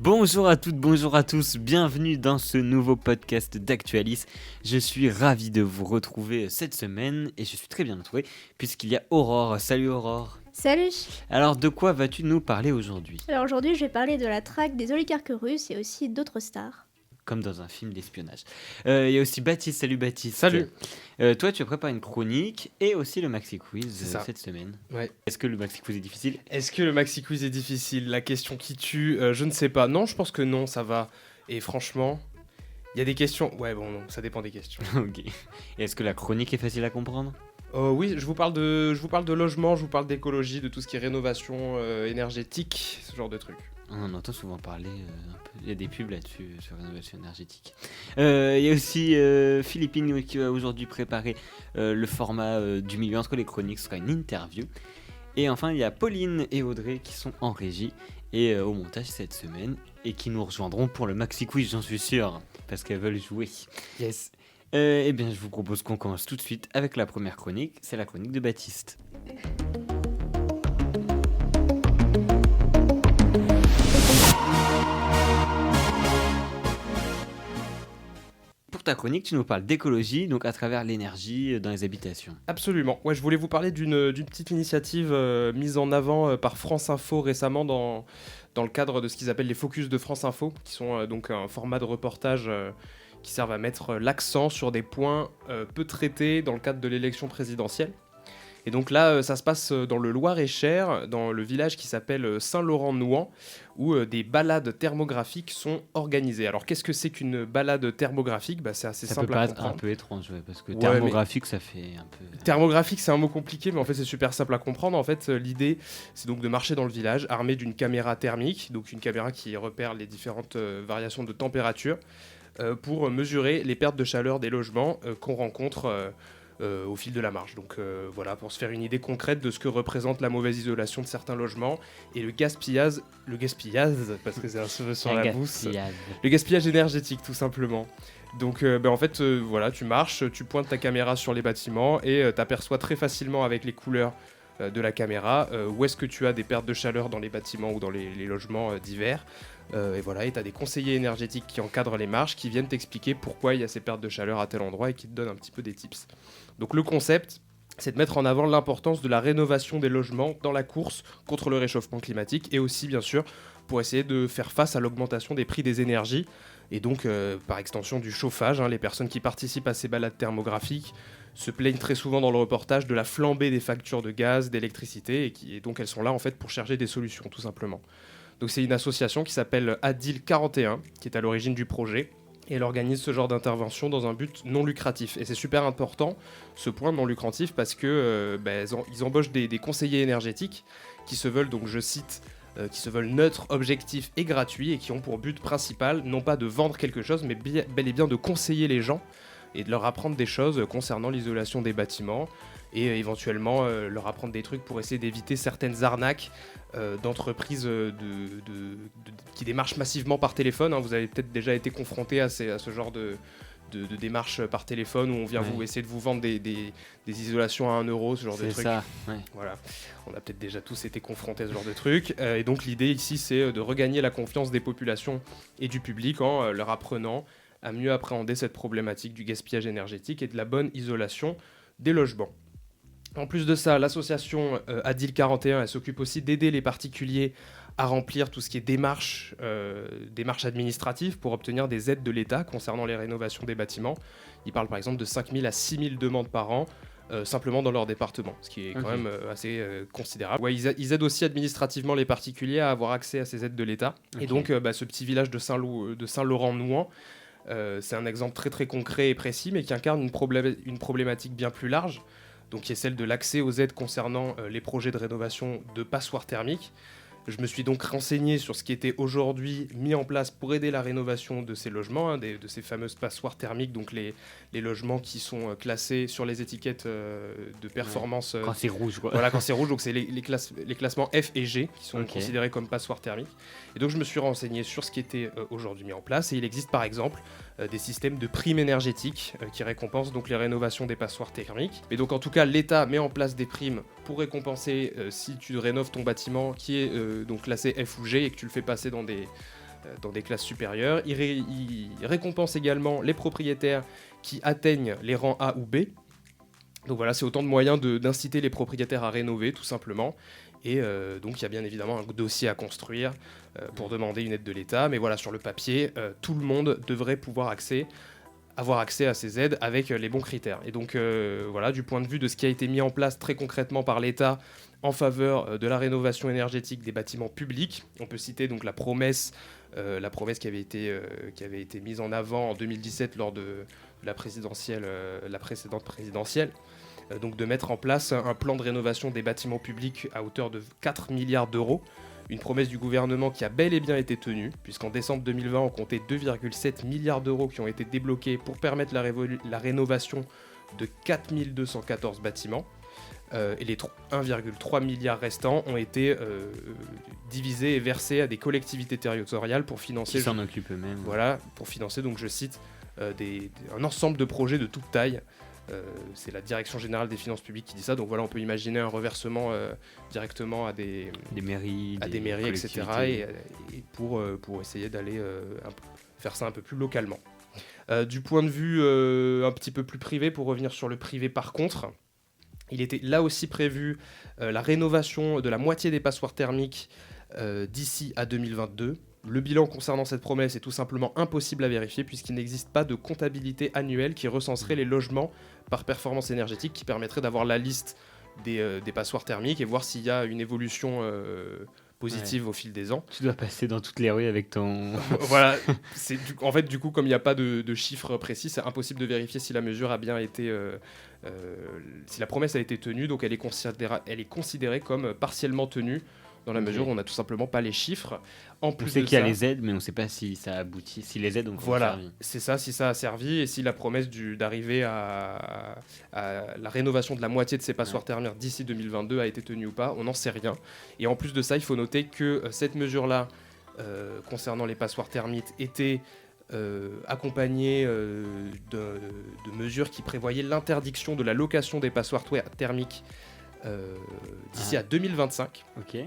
Bonjour à toutes, bonjour à tous, bienvenue dans ce nouveau podcast d'Actualis. Je suis ravi de vous retrouver cette semaine et je suis très bien entouré puisqu'il y a Aurore. Salut Aurore. Salut! Alors de quoi vas-tu nous parler aujourd'hui? Alors aujourd'hui, je vais parler de la traque des oligarques russes et aussi d'autres stars. Comme dans un film d'espionnage. Il y a aussi Baptiste. Salut Baptiste. Salut. Toi, tu as préparé une chronique et aussi le Maxi Quiz C'est ça. cette semaine. Ouais. Est-ce que le Maxi Quiz est difficile? Est-ce que le Maxi Quiz est difficile? La question qui tue, je ne sais pas. Non, je pense que non, ça va. Et franchement, il y a des questions. Ouais, bon, non, ça dépend des questions. Ok. Et est-ce que la chronique est facile à comprendre? Oui, je vous parle de logement, je vous parle d'écologie, de tout ce qui est rénovation énergétique, ce genre de trucs. On entend souvent parler un peu. Il y a des pubs là-dessus sur rénovation énergétique. Il y a aussi Philippine qui va aujourd'hui préparer le format du milieu entre les chroniques. Ce sera une interview. Et enfin, il y a Pauline et Audrey qui sont en régie et au montage cette semaine et qui nous rejoindront pour le Maxi Quiz, j'en suis sûr, parce qu'elles veulent jouer. Yes. Eh bien, je vous propose qu'on commence tout de suite avec la première chronique. C'est la chronique de Baptiste. Pour ta chronique, tu nous parles d'écologie, donc à travers l'énergie dans les habitations. Absolument. Ouais, je voulais vous parler d'une petite initiative mise en avant par France Info récemment dans le cadre de ce qu'ils appellent les Focus de France Info, qui sont donc un format de reportage qui servent à mettre l'accent sur des points peu traités dans le cadre de l'élection présidentielle. Et donc là, ça se passe dans le Loir-et-Cher, dans le village qui s'appelle Saint-Laurent-Nouan, où des balades thermographiques sont organisées. Alors qu'est-ce que c'est qu'une balade thermographique ? C'est assez Ça peut simple à paraître comprendre. un peu étrange, ouais, parce que Ouais, thermographique, ça fait un peu... Thermographique, c'est un mot compliqué, mais en fait, c'est super simple à comprendre. En fait, l'idée, c'est donc de marcher dans le village armé d'une caméra thermique, donc une caméra qui repère les différentes variations de température, pour mesurer les pertes de chaleur des logements qu'on rencontre au fil de la marche. Donc voilà, pour se faire une idée concrète de ce que représente la mauvaise isolation de certains logements et le gaspillage, parce que c'est un cheveu sur la bourse, le gaspillage énergétique tout simplement. Donc en fait, voilà, tu marches, tu pointes ta caméra sur les bâtiments et t'aperçois très facilement avec les couleurs de la caméra où est-ce que tu as des pertes de chaleur dans les bâtiments ou dans les logements divers. Et voilà, et tu as des conseillers énergétiques qui encadrent les marches, qui viennent t'expliquer pourquoi il y a ces pertes de chaleur à tel endroit et qui te donnent un petit peu des tips. Donc le concept, c'est de mettre en avant l'importance de la rénovation des logements dans la course contre le réchauffement climatique et aussi bien sûr pour essayer de faire face à l'augmentation des prix des énergies et donc par extension du chauffage. Les personnes qui participent à ces balades thermographiques se plaignent très souvent dans le reportage de la flambée des factures de gaz, d'électricité et donc elles sont là en fait pour chercher des solutions tout simplement. Donc c'est une association qui s'appelle Adil 41 qui est à l'origine du projet. Et elle organise ce genre d'intervention dans un but non lucratif. Et c'est super important, ce point non lucratif, parce que ils embauchent des conseillers énergétiques qui se veulent, donc je cite, qui se veulent neutres, objectifs et gratuits, et qui ont pour but principal, non pas de vendre quelque chose, mais bel et bien de conseiller les gens et de leur apprendre des choses concernant l'isolation des bâtiments, et éventuellement leur apprendre des trucs pour essayer d'éviter certaines arnaques d'entreprises qui démarchent massivement par téléphone. Vous avez peut-être déjà été confronté à ce genre de démarches par téléphone où on vient essayer de vous vendre des isolations à 1 euro, ce genre de trucs. C'est ça, ouais. Voilà. On a peut-être déjà tous été confrontés à ce genre de trucs. Et donc l'idée ici, c'est de regagner la confiance des populations et du public en leur apprenant à mieux appréhender cette problématique du gaspillage énergétique et de la bonne isolation des logements. En plus de ça, l'association Adil 41, elle s'occupe aussi d'aider les particuliers à remplir tout ce qui est démarches administratives pour obtenir des aides de l'État concernant les rénovations des bâtiments. Ils parlent par exemple de 5 000 à 6 000 demandes par an, simplement dans leur département, ce qui est quand même assez considérable. Ouais, ils aident aussi administrativement les particuliers à avoir accès à ces aides de l'État. Et donc ce petit village de Saint-Laurent-Nouan, c'est un exemple très très concret et précis, mais qui incarne une problématique bien plus large, donc qui est celle de l'accès aux aides concernant les projets de rénovation de passoires thermiques. Je me suis donc renseigné sur ce qui était aujourd'hui mis en place pour aider la rénovation de ces logements, de ces fameuses passoires thermiques, donc les logements qui sont classés sur les étiquettes de performance. Quand c'est rouge, quoi. Voilà, quand c'est rouge, donc c'est les classements F et G qui sont considérés comme passoires thermiques. Et donc je me suis renseigné sur ce qui était aujourd'hui mis en place, et il existe par exemple des systèmes de primes énergétiques qui récompensent donc les rénovations des passoires thermiques. Et donc en tout cas, l'État met en place des primes pour récompenser si tu rénoves ton bâtiment qui est donc classé F ou G et que tu le fais passer dans dans des classes supérieures. Il récompense également les propriétaires qui atteignent les rangs A ou B. Donc voilà, c'est autant de moyens d'inciter les propriétaires à rénover, tout simplement. Et donc il y a bien évidemment un dossier à construire pour demander une aide de l'État. Mais voilà, sur le papier, tout le monde devrait pouvoir avoir accès à ces aides avec les bons critères. Et donc voilà, du point de vue de ce qui a été mis en place très concrètement par l'État en faveur de la rénovation énergétique des bâtiments publics, on peut citer donc la promesse qui avait été mise en avant en 2017 lors de la précédente présidentielle, donc de mettre en place un plan de rénovation des bâtiments publics à hauteur de 4 milliards d'euros. Une promesse du gouvernement qui a bel et bien été tenue, puisqu'en décembre 2020, on comptait 2,7 milliards d'euros qui ont été débloqués pour permettre la rénovation de 4214 bâtiments. Et les 1,3 milliard restants ont été divisés et versés à des collectivités territoriales pour financer... Qui s'en occupent eux-mêmes. Voilà, pour financer, donc je cite, un ensemble de projets de toute taille. C'est la Direction Générale des Finances Publiques qui dit ça, donc voilà, on peut imaginer un reversement directement à des mairies, etc. Et pour essayer d'aller faire ça un peu plus localement. Du point de vue un petit peu plus privé, pour revenir sur le privé par contre, il était là aussi prévu la rénovation de la moitié des passoires thermiques d'ici à 2022. Le bilan concernant cette promesse est tout simplement impossible à vérifier puisqu'il n'existe pas de comptabilité annuelle qui recenserait les logements par performance énergétique qui permettrait d'avoir la liste des passoires thermiques et voir s'il y a une évolution positive au fil des ans. Tu dois passer dans toutes les rues avec ton... Voilà, en fait du coup comme il n'y a pas de chiffres précis, c'est impossible de vérifier si la mesure a bien été... si la promesse a été tenue, donc elle est considérée comme partiellement tenue dans la mesure où on n'a tout simplement pas les chiffres. En plus on sait de qu'il y a ça, les aides, mais on ne sait pas si ça aboutit, si les aides ont voilà, servi. c'est ça, si ça a servi et si la promesse d'arriver à la rénovation de la moitié de ces passoires thermiques d'ici 2022 a été tenue ou pas, on n'en sait rien. Et en plus de ça, il faut noter que cette mesure-là, concernant les passoires thermiques, était accompagnée de mesures qui prévoyaient l'interdiction de la location des passoires thermiques d'ici à 2025. Ok.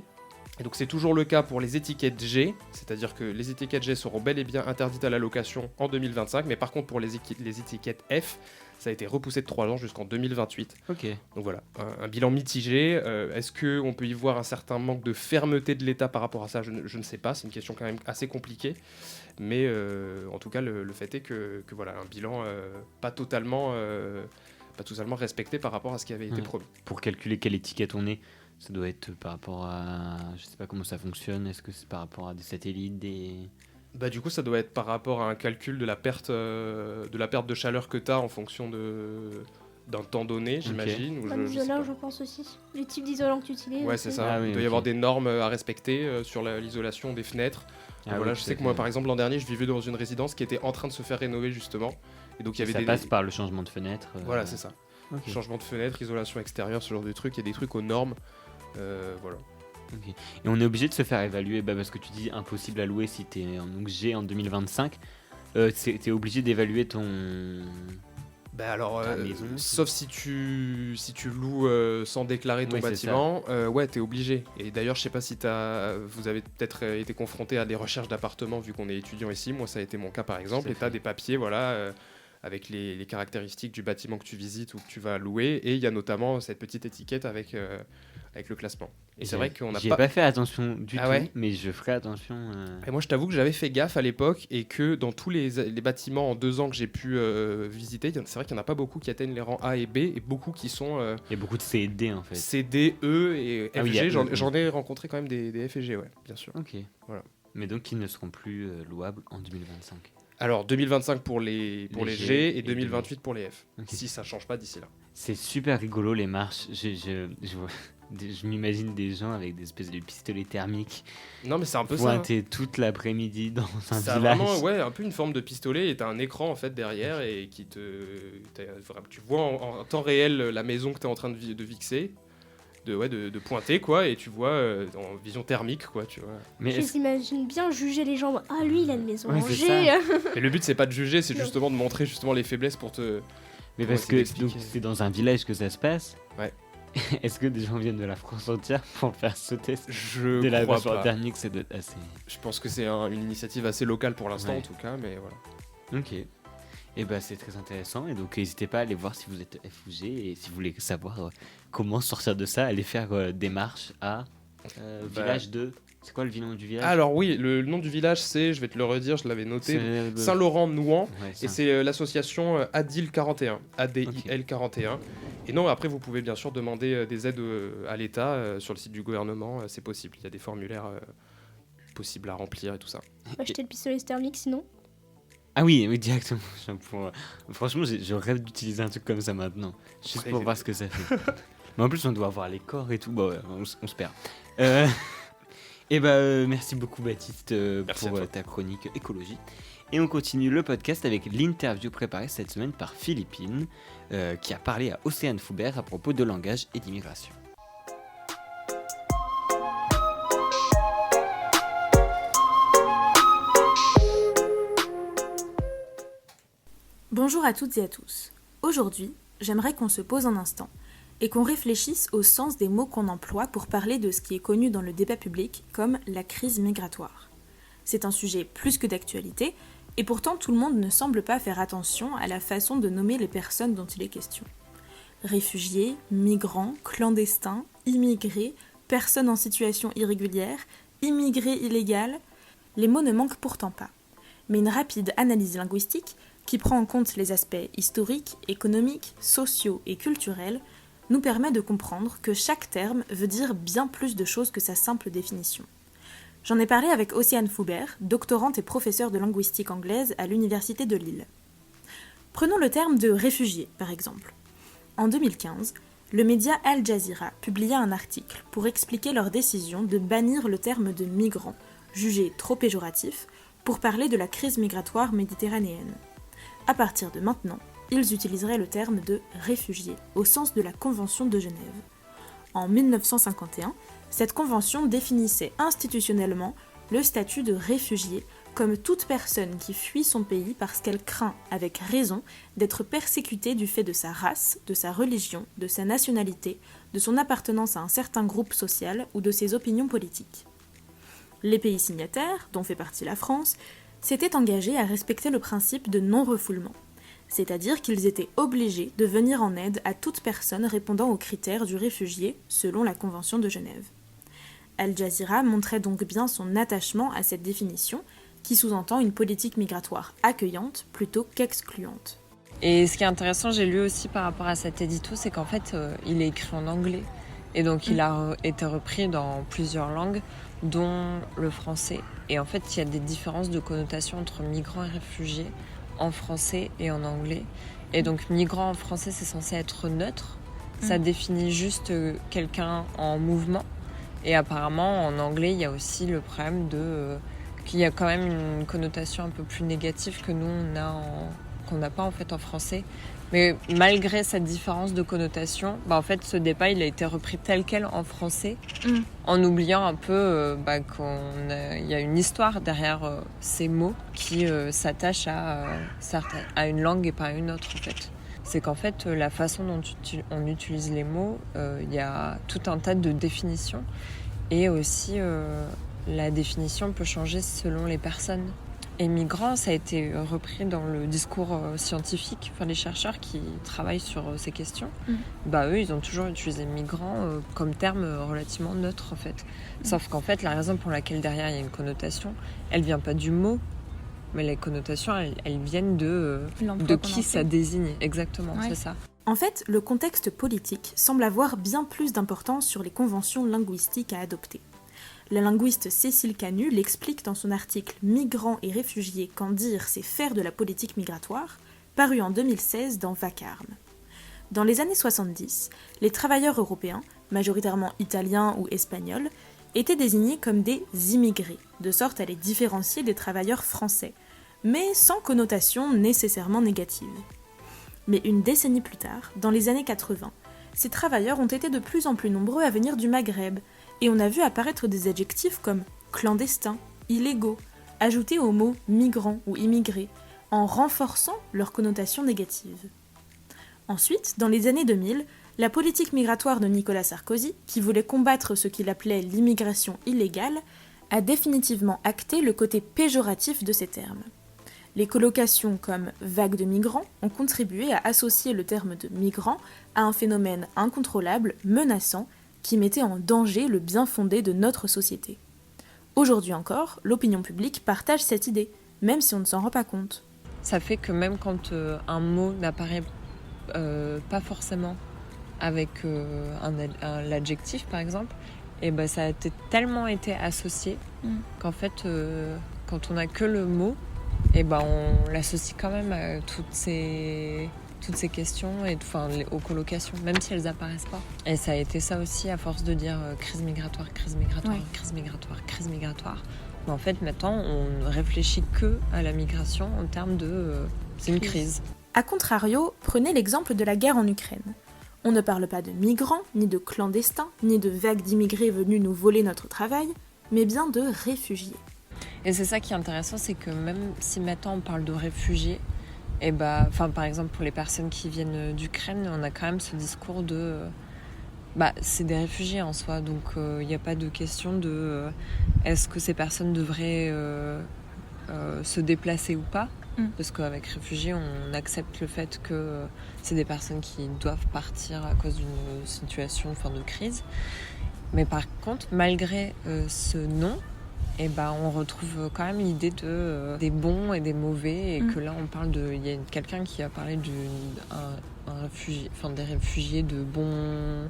Et donc c'est toujours le cas pour les étiquettes G, c'est-à-dire que les étiquettes G seront bel et bien interdites à la location en 2025, mais par contre pour les étiquettes F, ça a été repoussé de 3 ans jusqu'en 2028. Ok. Donc voilà, un bilan mitigé. Est-ce qu'on peut y voir un certain manque de fermeté de l'État par rapport à ça ? Je ne sais pas, c'est une question quand même assez compliquée. Mais en tout cas, le fait est que voilà, un bilan pas totalement respecté par rapport à ce qui avait été promis. Pour calculer quelle étiquette on est, ça doit être par rapport à... Je sais pas comment ça fonctionne. Est-ce que c'est par rapport à des satellites, Bah, du coup, ça doit être par rapport à un calcul de la perte de chaleur que tu as en fonction d'un temps donné, j'imagine. Ou l'isolant, je pense aussi. Les types d'isolants que tu utilises. Ouais, c'est ça. Il doit y avoir des normes à respecter sur l'isolation des fenêtres. Voilà, je sais que moi, par exemple, l'an dernier, je vivais dans une résidence qui était en train de se faire rénover, justement. Et donc, il y avait ça passe par le changement de fenêtre. Voilà, c'est ça. Okay. Changement de fenêtre, isolation extérieure, ce genre de trucs. Il y a des trucs aux normes. Voilà. Okay. Et on est obligé de se faire évaluer parce que tu dis impossible à louer si t'es en G en 2025. T'es obligé d'évaluer ton... Bah alors, maison, sauf si tu loues sans déclarer ton bâtiment, ouais, t'es obligé. Et d'ailleurs, je sais pas si vous avez peut-être été confronté à des recherches d'appartements vu qu'on est étudiant ici. Moi, ça a été mon cas par exemple. Et t'as des papiers, voilà, avec les caractéristiques du bâtiment que tu visites ou que tu vas louer. Et il y a notamment cette petite étiquette avec le classement. Et c'est vrai qu'on n'a pas fait attention du tout, mais je ferai attention. Et moi, je t'avoue que j'avais fait gaffe à l'époque et que dans tous les bâtiments en 2 ans que j'ai pu visiter, c'est vrai qu'il n'y en a pas beaucoup qui atteignent les rangs A et B et beaucoup qui sont... Il y a beaucoup de C et D en fait. C, D, E et F, G. J'en ai rencontré quand même des F et G, ouais, bien sûr. Ok. Voilà. Mais donc ils ne seront plus louables en 2025. Alors 2025 pour les G et 2028 pour les F, si ça ne change pas d'ici là. C'est super rigolo les marches, je m'imagine des gens avec des espèces de pistolets thermiques. Non mais c'est un peu pointés toute l'après-midi dans un village. Vraiment, ouais, un peu une forme de pistolet et t'as un écran en fait derrière et tu vois en temps réel la maison que t'es en train de fixer. De pointer quoi et tu vois en vision thermique quoi tu vois. Mais je s'imagine bien juger les gens. Ah lui il a une maison en G. Et le but c'est pas de juger, c'est justement de montrer justement les faiblesses pour te. Mais parce que c'est dans un village que ça se passe. Ouais. Est-ce que des gens viennent de la France entière pour faire ce test Je de la crois mâchoire pas. thermique? Ça doit être assez... Je pense que c'est une initiative assez locale pour l'instant Ouais. en tout cas, mais voilà. Ok. Et ben c'est très intéressant. Et donc n'hésitez pas à aller voir si vous êtes FOG et si vous voulez savoir comment sortir de ça, allez faire des marches à village de... C'est quoi le nom du village? Alors oui, le nom du village c'est, je vais te le redire, je l'avais noté, C'est Saint-Laurent-Nouan. Ouais, Et ça. c'est l'association ADIL 41, ADIL 41. Et non, après vous pouvez bien sûr demander des aides à l'État sur le site du gouvernement, c'est possible. Il y a des formulaires possibles à remplir et tout ça. On va acheter le pistolet thermique sinon. Ah oui, oui, directement. Franchement, je rêve d'utiliser un truc comme ça maintenant. Juste pour Ouais, voir ce que ça fait. Mais en plus, on doit avoir les corps et tout. Bon, ouais, on se perd. Et merci beaucoup, Baptiste, Merci pour à toi. ta chronique écologie. Et on continue le podcast avec l'interview préparée cette semaine par Philippine, qui a parlé à Océane Foubert à propos de langage et d'immigration. Bonjour à toutes et à tous. Aujourd'hui, j'aimerais qu'on se pose un instant et qu'on réfléchisse au sens des mots qu'on emploie pour parler de ce qui est connu dans le débat public comme la crise migratoire. C'est un sujet plus que d'actualité, et pourtant tout le monde ne semble pas faire attention à la façon de nommer les personnes dont il est question. Réfugiés, migrants, clandestins, immigrés, personnes en situation irrégulière, immigrés illégales, les mots ne manquent pourtant pas. Mais une rapide analyse linguistique, qui prend en compte les aspects historiques, économiques, sociaux et culturels, nous permet de comprendre que chaque terme veut dire bien plus de choses que sa simple définition. J'en ai parlé avec Océane Foubert, doctorante et professeure de linguistique anglaise à l'Université de Lille. Prenons le terme de réfugié, par exemple. En 2015, le média Al Jazeera publia un article pour expliquer leur décision de bannir le terme de migrant, jugé trop péjoratif, pour parler de la crise migratoire méditerranéenne. À partir de maintenant, ils utiliseraient le terme de réfugié, au sens de la Convention de Genève. En 1951, cette convention définissait institutionnellement le statut de réfugié comme toute personne qui fuit son pays parce qu'elle craint, avec raison, d'être persécutée du fait de sa race, de sa religion, de sa nationalité, de son appartenance à un certain groupe social ou de ses opinions politiques. Les pays signataires, dont fait partie la France, s'étaient engagés à respecter le principe de non-refoulement, c'est-à-dire qu'ils étaient obligés de venir en aide à toute personne répondant aux critères du réfugié selon la Convention de Genève. Al Jazeera montrait donc bien son attachement à cette définition, qui sous-entend une politique migratoire accueillante plutôt qu'excluante. Et ce qui est intéressant, j'ai lu aussi par rapport à cet édito, c'est qu'en fait, il est écrit en anglais. Et donc, il a été repris dans plusieurs langues, dont le français. Et en fait, il y a des différences de connotation entre migrants et réfugiés en français et en anglais. Et donc, migrant en français, c'est censé être neutre. Ça définit juste quelqu'un en mouvement. Et apparemment, en anglais, il y a aussi le problème qu'il y a quand même une connotation un peu plus négative que nous, qu'on n'a pas en fait en français. Mais malgré cette différence de connotation, en fait, ce débat, il a été repris tel quel en français, en oubliant un peu qu'il y a une histoire derrière ces mots qui s'attachent à une langue et pas à une autre, en fait. C'est qu'en fait, la façon dont on utilise les mots, il y a tout un tas de définitions. Et aussi, la définition peut changer selon les personnes. Et migrants, ça a été repris dans le discours scientifique, les chercheurs qui travaillent sur ces questions. Eux, ils ont toujours utilisé migrants comme terme relativement neutre, en fait. Sauf qu'en fait, la raison pour laquelle derrière il y a une connotation, elle vient pas du mot, mais les connotations, elles viennent de qui ça désigne. Exactement, c'est ça. En fait, le contexte politique semble avoir bien plus d'importance sur les conventions linguistiques à adopter. La linguiste Cécile Canu l'explique dans son article « Migrants et réfugiés, qu'en dire, c'est faire de la politique migratoire » paru en 2016 dans Vacarme. Dans les années 70, les travailleurs européens, majoritairement italiens ou espagnols, étaient désignés comme des immigrés, de sorte à les différencier des travailleurs français, mais sans connotation nécessairement négative. Mais une décennie plus tard, dans les années 80, ces travailleurs ont été de plus en plus nombreux à venir du Maghreb, et on a vu apparaître des adjectifs comme clandestins, illégaux, ajoutés aux mots migrants ou immigrés, en renforçant leur connotation négative. Ensuite, dans les années 2000, la politique migratoire de Nicolas Sarkozy, qui voulait combattre ce qu'il appelait l'immigration illégale, a définitivement acté le côté péjoratif de ces termes. Les colocations comme vague de migrants ont contribué à associer le terme de migrant à un phénomène incontrôlable, menaçant, qui mettait en danger le bien fondé de notre société. Aujourd'hui encore, l'opinion publique partage cette idée, même si on ne s'en rend pas compte. Ça fait que même quand un mot n'apparaît pas forcément avec l'adjectif par exemple, et ben ça a tellement été associé qu'en fait quand on n'a que le mot, et ben on l'associe quand même à toutes ces questions et aux colocations, même si elles apparaissent pas. Et ça a été ça aussi à force de dire crise migratoire, crise migratoire, crise migratoire, crise migratoire. Mais en fait maintenant on ne réfléchit que à la migration en termes de c'est une crise. A contrario, prenez l'exemple de la guerre en Ukraine. On ne parle pas de migrants, ni de clandestins, ni de vagues d'immigrés venus nous voler notre travail, mais bien de réfugiés. Et c'est ça qui est intéressant, c'est que même si maintenant on parle de réfugiés, et par exemple pour les personnes qui viennent d'Ukraine, on a quand même ce discours de c'est des réfugiés en soi, donc il n'y a pas de question de est-ce que ces personnes devraient se déplacer ou pas. Parce qu'avec réfugiés, on accepte le fait que c'est des personnes qui doivent partir à cause d'une situation de crise. Mais par contre, malgré ce nom, on retrouve quand même l'idée des bons et des mauvais. Et que là, on parle de... Il y a quelqu'un qui a parlé des réfugiés de bons...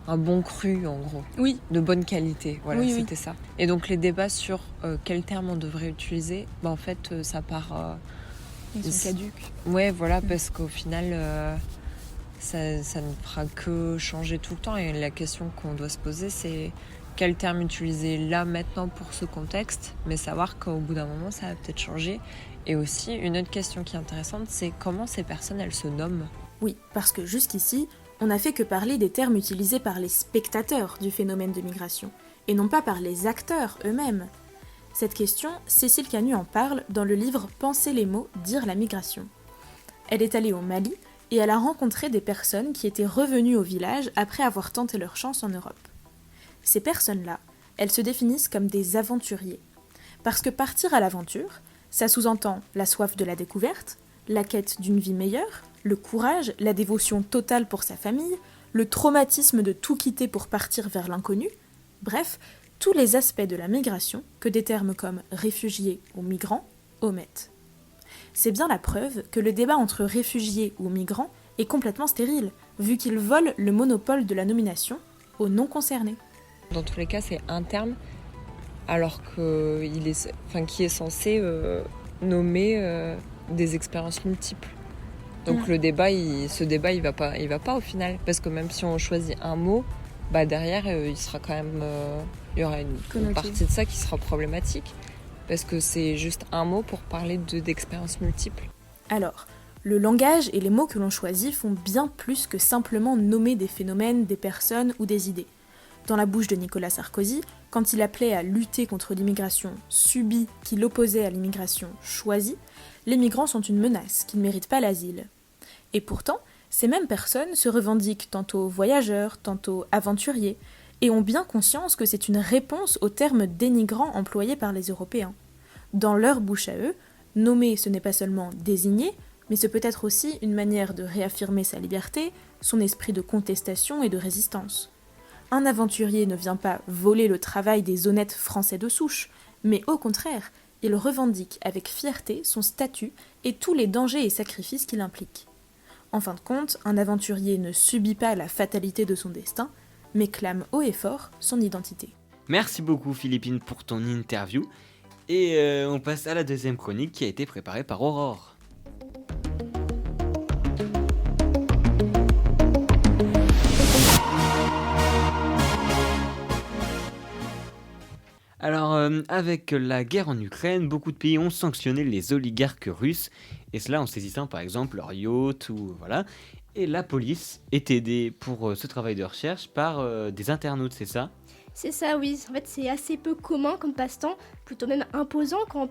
Un bon cru, en gros. Oui. De bonne qualité. Voilà, oui, c'était ça. Et donc, les débats sur quel terme on devrait utiliser, en fait, ça part... Ils sont caduques. Ouais, voilà, parce qu'au final, ça ne fera que changer tout le temps. Et la question qu'on doit se poser, c'est quel terme utiliser là, maintenant, pour ce contexte, mais savoir qu'au bout d'un moment, ça va peut-être changer. Et aussi, une autre question qui est intéressante, c'est comment ces personnes, elles se nomment. Oui, parce que jusqu'ici, on n'a fait que parler des termes utilisés par les spectateurs du phénomène de migration, et non pas par les acteurs eux-mêmes. Cette question, Cécile Canu en parle dans le livre « Penser les mots, dire la migration ». Elle est allée au Mali et elle a rencontré des personnes qui étaient revenues au village après avoir tenté leur chance en Europe. Ces personnes-là, elles se définissent comme des aventuriers. Parce que partir à l'aventure, ça sous-entend la soif de la découverte, la quête d'une vie meilleure, le courage, la dévotion totale pour sa famille, le traumatisme de tout quitter pour partir vers l'inconnu, bref, tous les aspects de la migration que des termes comme réfugiés ou migrants omettent. C'est bien la preuve que le débat entre réfugiés ou migrants est complètement stérile, vu qu'ils volent le monopole de la nomination aux non-concernés. Dans tous les cas, c'est un terme, alors qui est censé nommer des expériences multiples. Donc le débat, ce débat, il va pas au final, parce que même si on choisit un mot, derrière, il sera quand même... il y aura une partie de ça qui sera problématique, parce que c'est juste un mot pour parler d'expériences multiples. Alors, le langage et les mots que l'on choisit font bien plus que simplement nommer des phénomènes, des personnes ou des idées. Dans la bouche de Nicolas Sarkozy, quand il appelait à lutter contre l'immigration subie qui l'opposait à l'immigration choisie, les migrants sont une menace qui ne méritent pas l'asile. Et pourtant, ces mêmes personnes se revendiquent tantôt voyageurs, tantôt aventuriers, et ont bien conscience que c'est une réponse aux termes dénigrants employés par les Européens. Dans leur bouche à eux, nommer ce n'est pas seulement désigner, mais ce peut être aussi une manière de réaffirmer sa liberté, son esprit de contestation et de résistance. Un aventurier ne vient pas voler le travail des honnêtes Français de souche, mais au contraire, il revendique avec fierté son statut et tous les dangers et sacrifices qu'il implique. En fin de compte, un aventurier ne subit pas la fatalité de son destin, mais clame haut et fort son identité. Merci beaucoup Philippine pour ton interview. Et on passe à la deuxième chronique qui a été préparée par Aurore. Alors, avec la guerre en Ukraine, beaucoup de pays ont sanctionné les oligarques russes, et cela en saisissant par exemple leurs yachts ou voilà. Et la police est aidée pour ce travail de recherche par des internautes, c'est ça ? C'est ça, oui. En fait, c'est assez peu commun comme passe-temps, plutôt même imposant quand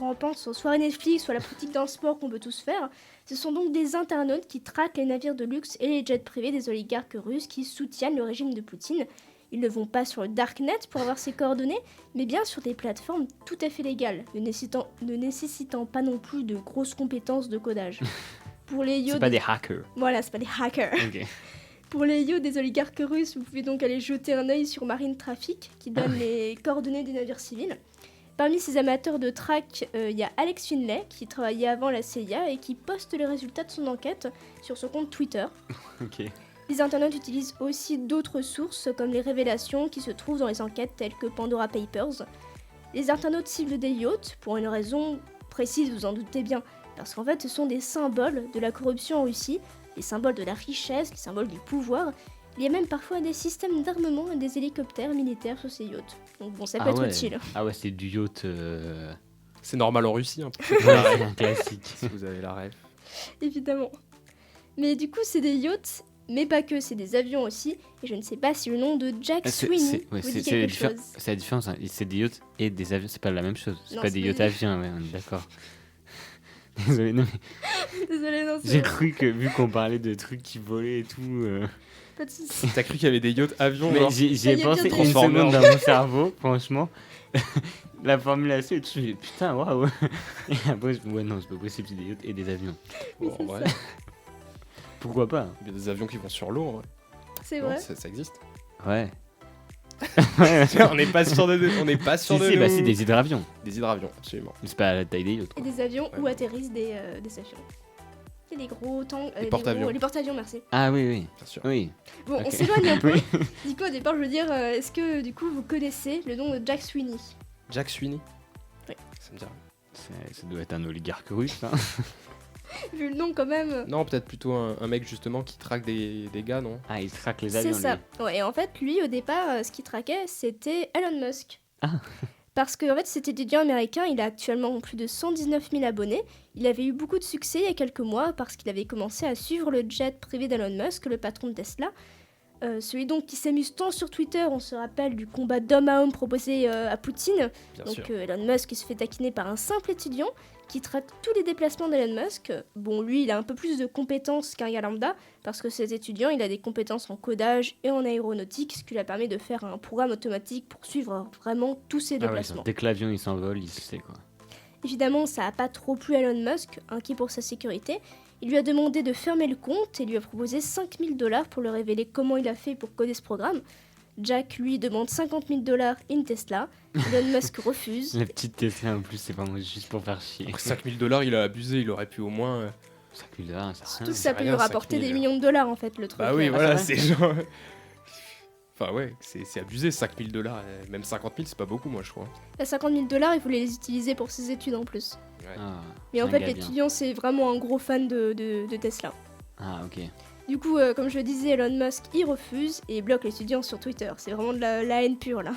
on pense aux soirées Netflix ou à la pratique d'un sport qu'on peut tous faire. Ce sont donc des internautes qui traquent les navires de luxe et les jets privés des oligarques russes qui soutiennent le régime de Poutine. Ils ne vont pas sur le darknet pour avoir ses coordonnées, mais bien sur des plateformes tout à fait légales, ne nécessitant pas non plus de grosses compétences de codage. Pour les C'est pas des hackers. Voilà, c'est pas des hackers. Ok. Pour les yachts des oligarques russes, vous pouvez donc aller jeter un œil sur Marine Traffic, qui donne les coordonnées des navires civils. Parmi ces amateurs de track, il y a Alex Finlay, qui travaillait avant la CIA et qui poste les résultats de son enquête sur son compte Twitter. Ok. Les internautes utilisent aussi d'autres sources, comme les révélations qui se trouvent dans les enquêtes telles que Pandora Papers. Les internautes ciblent des yachts, pour une raison précise, vous en doutez bien, parce qu'en fait ce sont des symboles de la corruption en Russie, des symboles de la richesse, des symboles du pouvoir. Il y a même parfois des systèmes d'armement et des hélicoptères militaires sur ces yachts. Donc bon, ça peut être utile. Ah ouais, c'est du yacht. C'est normal en Russie, un peu, Ouais, c'est un classique. si vous avez la rêve. Évidemment. Mais du coup, c'est des yachts, mais pas que, c'est des avions aussi. Et je ne sais pas si le nom de Jack Sweeney vous dit quelque chose. C'est la différence. Hein. C'est des yachts et des avions. C'est pas la même chose. C'est Non, pas c'est des pas yachts des- avions, ouais, on est d'accord. Désolé, non, mais Désolée, non, c'est j'ai cru que vu qu'on parlait de trucs qui volaient et tout. pas de soucis. T'as cru qu'il y avait des yachts avions Mais genre j'y Ça y ai est, pensé bientôt. une Transformers. seconde dans mon cerveau, franchement. La formulation et tout, je me dis putain, waouh. Et après, je me dis, ouais, non, c'est pas possible, c'est des yachts et des avions. Bon, en vrai, Pourquoi pas? il y a des avions qui vont sur l'eau, en vrai. C'est Non, vrai. ça existe. Ouais. On n'est pas sûr de on n'est pas sûr Si, de si, bah nous- si, des hydravions. Des hydravions, absolument. Mais c'est pas à la taille des yachts, Et quoi. des avions Ouais. où atterrissent des avions. Il y a des gros tanks. Les porte-avions. Les porte-avions, merci. Ah oui, oui. Bien sûr. Oui. Bon, Ok. on s'éloigne un peu. Oui. Du coup, au départ, je veux dire, est-ce que du coup vous connaissez le nom de Jack Sweeney? Jack Sweeney. Oui. Ça me dit rien. Ça doit être un oligarque russe, hein. Vu le nom, quand même. Non, peut-être plutôt un mec justement qui traque des gars, non? Ah, il traque les C'est avions, ça. lui. Ouais, et en fait, lui, au départ, ce qu'il traquait, c'était Elon Musk. Ah. Parce que, en fait, cet étudiant américain, il a actuellement plus de 119 000 abonnés. Il avait eu beaucoup de succès il y a quelques mois parce qu'il avait commencé à suivre le jet privé d'Elon Musk, le patron de Tesla. Celui donc qui s'amuse tant sur Twitter, on se rappelle du combat d'homme à homme proposé à Poutine. Bien Donc sûr. Elon Musk il se fait taquiner par un simple étudiant qui traque tous les déplacements d'Elon Musk. Bon, lui, il a un peu plus de compétences qu'un gars lambda, parce que cet étudiant, il a des compétences en codage et en aéronautique, ce qui lui a permis de faire un programme automatique pour suivre vraiment tous ses Ah ouais, déplacements. dès que l'avion il s'envole, il sait quoi. Évidemment, ça n'a pas trop plu à Elon Musk, inquiet pour sa sécurité. Il lui a demandé de fermer le compte et lui a proposé 5 000 $ pour lui révéler comment il a fait pour coder ce programme. Jack, lui, demande 50 000 $ in Tesla. Elon Musk refuse. La petite Tesla en plus, c'est vraiment juste pour faire chier. Après 5 000 $, il a abusé, il aurait pu au moins. 5 000 $, c'est Surtout rien. que ça peut lui rien, rapporter 5 000. des millions de dollars, en fait, le truc. Bah oui, Euh, voilà, c'est c'est genre. Enfin, ouais, c'est abusé, 5 000 $. Même 50 000, c'est pas beaucoup, moi, je crois. À 50 000 $, il voulait les utiliser pour ses études en plus. Ah, Mais en c'est fait, un gars bien. l'étudiant, c'est vraiment un gros fan de Tesla. Ah, ok. Du coup, comme je le disais, Elon Musk, il refuse et bloque l'étudiant sur Twitter. C'est vraiment de la haine pure, là.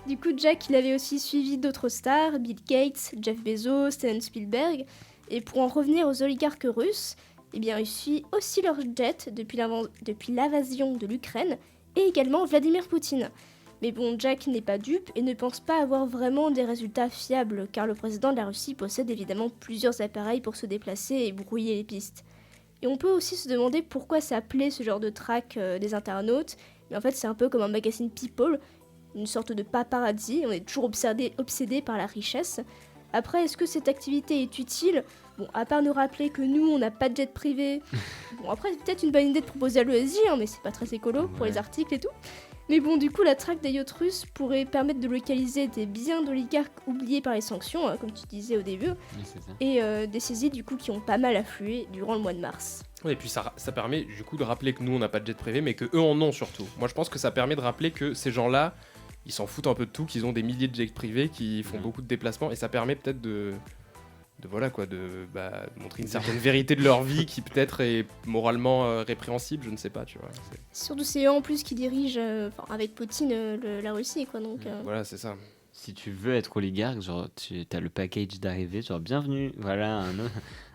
Du coup, Jack, il avait aussi suivi d'autres stars, Bill Gates, Jeff Bezos, Steven Spielberg. Et pour en revenir aux oligarques russes, eh bien, il suit aussi leur jet depuis l'invasion de l'Ukraine et également Vladimir Poutine. Mais bon, Jack n'est pas dupe et ne pense pas avoir vraiment des résultats fiables, car le président de la Russie possède évidemment plusieurs appareils pour se déplacer et brouiller les pistes. Et on peut aussi se demander pourquoi ça plaît ce genre de track des internautes. Mais en fait, c'est un peu comme un magazine People, une sorte de paparazzi. On est toujours obsédé par la richesse. Après, est-ce que cette activité est utile? Bon, à part nous rappeler que nous, on n'a pas de jet privé. Bon, après, c'est peut-être une bonne idée de proposer à l'ESJ, hein, mais c'est pas très écolo pour Ouais. les articles et tout. Mais bon, du coup, la traque des yachts russes pourrait permettre de localiser des biens d'oligarques oubliés par les sanctions, hein, comme tu disais au début, Oui, c'est ça. et des saisies du coup qui ont pas mal afflué durant le mois de mars. Ouais, et puis ça permet du coup de rappeler que nous on n'a pas de jet privé, mais que eux en ont surtout. Moi je pense que ça permet de rappeler que ces gens-là, ils s'en foutent un peu de tout, qu'ils ont des milliers de jets privés, qui font Mhm. beaucoup de déplacements, et ça permet peut-être de voilà quoi, de montrer une certaine vérité de leur vie qui peut-être est moralement répréhensible, je ne sais pas, tu vois. Surtout c'est eux en plus qui dirigent, avec Poutine, la Russie, quoi, donc... Voilà, c'est ça. Si tu veux être oligarque, genre tu as le package d'arrivée, genre bienvenue, voilà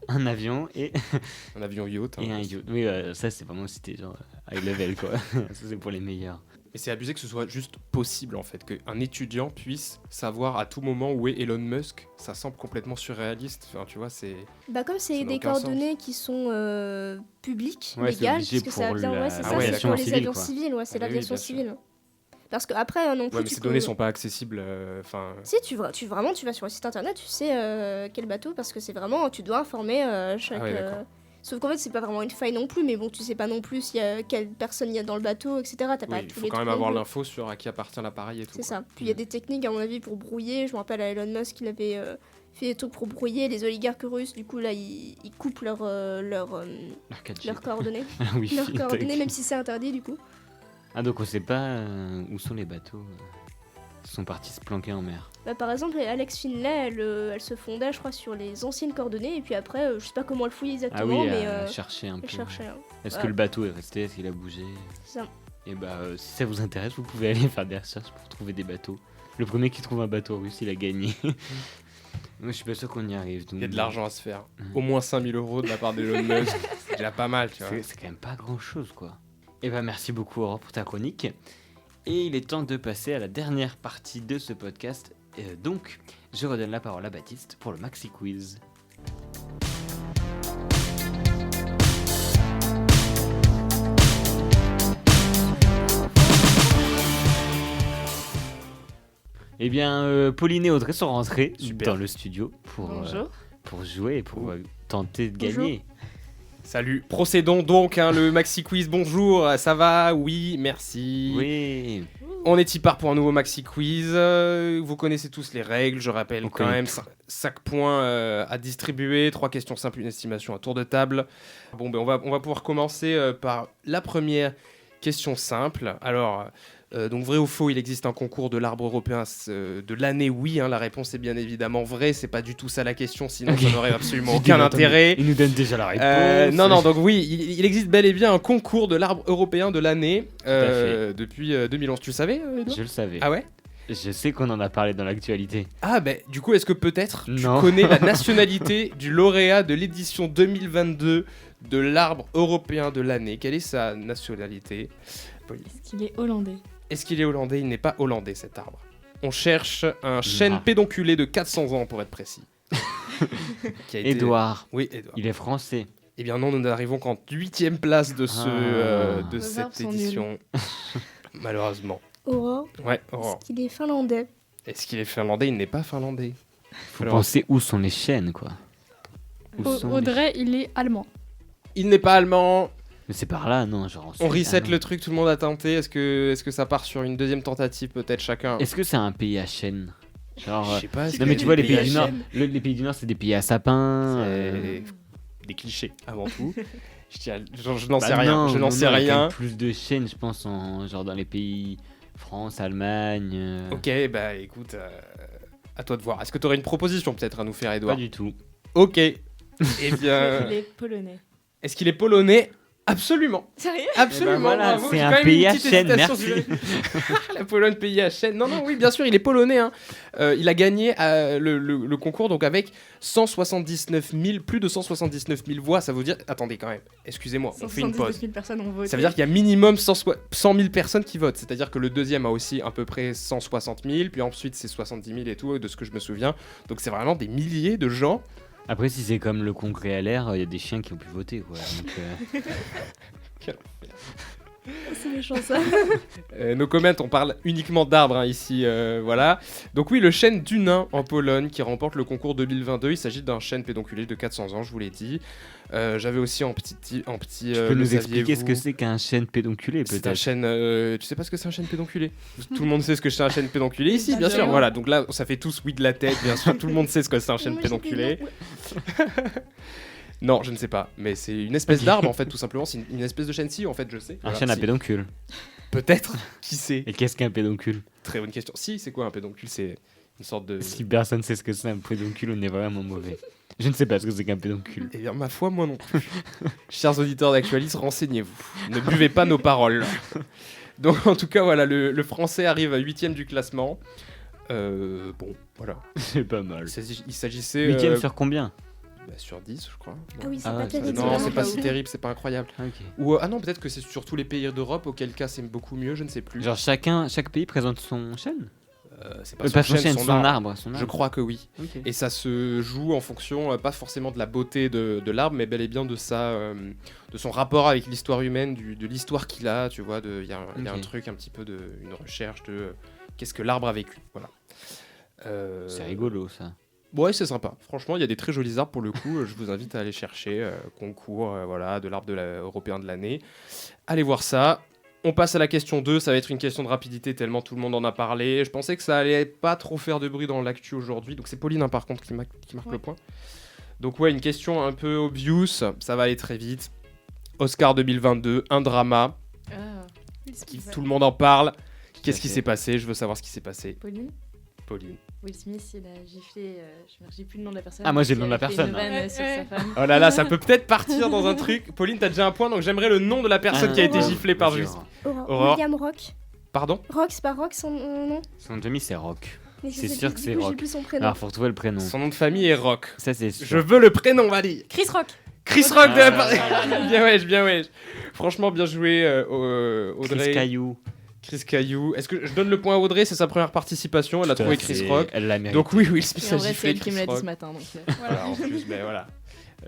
un avion et, Un avion yacht. et hein. un yacht. Oui, ça c'est vraiment c'était genre high level quoi. Ça c'est pour les meilleurs. Mais c'est abusé que ce soit juste possible en fait, qu'un étudiant puisse savoir à tout moment où est Elon Musk. Ça semble complètement surréaliste. Enfin, tu vois, c'est. Bah comme Ça c'est n'a des aucun coordonnées qui sont publiques, Ouais, c'est légales, obligé parce que ça pour vient, la- c'est Ah ça, ouais, c'est d'accord. pour les civile, avions quoi. civils, ouais, c'est Ah bah oui, l'aviation bien sûr. civile. Parce que après non plus Ouais, mais tu ces peux- données sont pas accessibles. Enfin. Si tu vas sur le site internet, tu sais quel bateau, parce que c'est vraiment, tu dois informer chaque. Ah ouais, d'accord. Sauf qu'en fait, c'est pas vraiment une faille non plus, mais bon, tu sais pas non plus quelle personne il y a dans le bateau, etc. T'as pas Oui, il tous faut les quand même trucs avoir non plus. l'info sur à qui appartient l'appareil et tout. C'est quoi. ça. Puis il y a des techniques, à mon avis, pour brouiller. Je me rappelle à Elon Musk, il avait fait des trucs pour brouiller. Les oligarques russes, du coup, là, ils coupent leurs Leur 4G. coordonnées. Ah oui, Leurs tac. coordonnées, même si c'est interdit, du coup. Ah, donc on sait pas où sont les bateaux. Ils sont partis se planquer en mer. Bah, par exemple, Alex Finlay, elle se fondait, je crois, sur les anciennes coordonnées. Et puis après, je sais pas comment elle fouille Ah exactement, oui, mais chercher un elle peu. cherchait. Hein. Est-ce Ouais. que le bateau est resté? Est-ce qu'il a bougé? C'est ça. Et bah, si ça vous intéresse, vous pouvez aller faire des recherches pour trouver des bateaux. Le premier qui trouve un bateau russe, il a gagné. Moi, je suis pas sûr qu'on y arrive. Il y a de l'argent à se faire. Mhm. Au moins 5000 € de la part d'Elon Musk. C'est déjà pas mal, tu vois. C'est quand même pas grand chose, quoi. Et bah, merci beaucoup, Aurore, pour ta chronique. Et il est temps de passer à la dernière partie de ce podcast. Donc, je redonne la parole à Baptiste pour le Maxi Quiz. Eh bien, Pauline et Audrey sont rentrées Super. dans le studio Bonjour. pour jouer et pour tenter de Bonjour. gagner. Salut, procédons donc, le Maxi Quiz, bonjour, ça va? Oui, merci. Oui. On est y part pour un nouveau Maxi Quiz, vous connaissez tous les règles, je rappelle On quand connaît même 5 points à distribuer, 3 questions simples, une estimation à tour de table. Bon, ben on va pouvoir commencer par la première question simple. Alors, donc vrai ou faux, il existe un concours de l'arbre européen de l'année? Oui, la réponse est bien évidemment vrai, c'est pas du tout ça la question, sinon ça n'aurait absolument aucun intérêt. Il nous donne déjà la réponse. Non, donc oui, il existe bel et bien un concours de l'arbre européen de l'année fait. depuis 2011. Tu le savais, Edouard? Je le savais. Ah ouais? Je sais qu'on en a parlé dans l'actualité. Ah ben, du coup, est-ce que peut-être tu Non. connais la nationalité du lauréat de l'édition 2022 de l'arbre européen de l'année? Quelle est sa nationalité? Est-ce qu'il est hollandais? Est-ce qu'il est hollandais? Il n'est pas hollandais, cet arbre. On cherche un chêne Ah. pédonculé de 400 ans, pour être précis. Qui a été- Édouard, Oui, Edouard. il est français. Eh bien non, nous n'arrivons qu'en 8e place de, Ah. de Les cette arbres sont édition. Malheureusement. Aurore, Ouais, Aurore. est-ce qu'il est finlandais? Est-ce qu'il est finlandais? Il n'est pas finlandais. Faut Alors, penser où sont les chaînes, quoi. Où sont les- Audrey, il est allemand. il n'est pas allemand. Mais c'est par là, non, genre. On reset allemand. le truc, tout le monde a tenté. Est-ce que ça part sur une deuxième tentative peut-être chacun? Est-ce que c'est un pays à chaînes? Genre. Je sais pas. est-ce Non, que mais tu vois, les pays pays du à Nord, les pays du Nord, c'est des pays à sapins. C'est des clichés avant tout. Je n'en sais Bah rien. non, Je n'en non, sais non, il y a quand rien. même plus de chaînes, je pense, genre dans les pays France, Allemagne. Ok, bah écoute, à toi de voir. Est-ce que tu aurais une proposition peut-être à nous faire, Pas Edouard? du tout. Ok. Eh bien, Il est polonais. est-ce qu'il est polonais? Absolument. Sérieux? Absolument. Eh ben voilà, bravo, c'est j'ai un quand même pays une à petite chaîne, hésitation merci. sur- La Pologne, pays à chaîne. Non, oui, bien sûr, il est polonais. Il a gagné le concours donc avec 179 000, plus de 179 000 voix. Ça veut dire, attendez quand même, excusez-moi, on fait une 179 pause. 000 personnes ont voté. Ça veut dire qu'il y a minimum 100 000 personnes qui votent. C'est-à-dire que le deuxième a aussi à peu près 160 000, puis ensuite c'est 70 000 et tout, de ce que je me souviens. Donc c'est vraiment des milliers de gens. Après, si c'est comme le congrès à l'air, il y a des chiens qui ont pu voter, quoi. Donc, C'est méchant ça. Nos comments, on parle uniquement d'arbres ici, voilà. Donc oui, le chêne du nain en Pologne qui remporte le concours 2022. Il s'agit d'un chêne pédonculé de 400 ans, je vous l'ai dit. J'avais aussi en petit. tu le peux nous expliquer ce saviez-vous? que c'est qu'un chêne pédonculé, C'est un peut-être? chêne. Tu sais pas ce que c'est un chêne pédonculé? Tout le monde sait ce que c'est un chêne pédonculé ici, bien sûr. Évidemment. Voilà, donc là, ça fait tous oui de la tête, bien sûr. Tout le monde sait ce que c'est un chêne Moi, j'ai dit pédonculé. non, ouais. Non, je ne sais pas, mais c'est une espèce d'arbre en fait, tout simplement. C'est une espèce de chêne-ci en fait, je sais. Un Voilà, chêne à si. pédoncule. Peut-être, qui sait? Et qu'est-ce qu'un pédoncule? Très bonne question. Si, c'est quoi un pédoncule? C'est une sorte de. Si personne sait ce que c'est un pédoncule, on est vraiment mauvais. Je ne sais pas ce que c'est qu'un pédoncule. Eh bien, ma foi, moi non plus. Chers auditeurs d'Actualis, renseignez-vous. Ne buvez pas nos paroles. Donc, en tout cas, voilà, le français arrive à 8ème du classement. Bon, voilà. C'est pas mal. Il s'agissait. 8ème sur combien? sur 10, je crois. Ah oui, c'est Ah pas ouais, ça terrible. Non, vraiment c'est pas pas si ouf. terrible, c'est pas incroyable. Ok. Ou non, peut-être que c'est sur tous les pays d'Europe, auquel cas c'est beaucoup mieux, je ne sais plus. Genre chaque pays présente son chêne. C'est Pas son chêne, son arbre. Je crois que oui. Ok. Et ça se joue en fonction, pas forcément de la beauté de l'arbre, mais bel et bien de son rapport avec l'histoire humaine, de l'histoire qu'il a, tu vois. Il y a un Ok. truc un petit peu une recherche de qu'est-ce que l'arbre a vécu. Voilà. C'est rigolo ça. Ouais, c'est sympa. Franchement, il y a des très jolis arbres pour le coup. Je vous invite à aller chercher concours voilà, de l'arbre européen de l'année. Allez voir ça. On passe à la question 2, ça va être une question de rapidité tellement tout le monde en a parlé. Je pensais que ça allait pas trop faire de bruit dans l'actu aujourd'hui. Donc c'est Pauline hein, par contre qui marque le point. Donc ouais, une question un peu obvious, ça va aller très vite. Oscar 2022, un drama, tout le monde en parle. Qu'est-ce qui s'est passé? Je veux savoir ce qui s'est passé. Pauline Pauline. Will Smith, il a giflé. J'ai plus le nom de la personne. Ah, moi, j'ai le nom de la Il a fait une personne. vanne sur sa femme. Oh là là, ça peut peut-être partir dans un truc. Pauline, t'as déjà un point, donc j'aimerais le nom de la personne qui a été Aurore. giflée par Vas-y, Will Smith. Aurore. Aurore. William Rock. Pardon? Rock, c'est pas Rock son nom. Son demi c'est Rock. Mais je C'est sais sûr plus, que du c'est coup, Rock. J'ai plus son prénom. Alors faut retrouver le prénom. Son nom de famille est Rock. Ça c'est Je sûr. veux le prénom, Valie. Chris Rock. Chris Rock de la Ah. part. Bien wesh, bien wesh. Franchement, bien joué, Audrey. Chris Caillou. Chris Caillou. Est-ce que je donne le point à Audrey? C'est sa première participation. Elle a trouvé Chris Rock. Elle l'a mérité. Donc oui, Will Smith Et en a vrai, c'est giflé elle qui me Chris l'a dit ce Rock. matin. Donc, Voilà, en plus, ben voilà.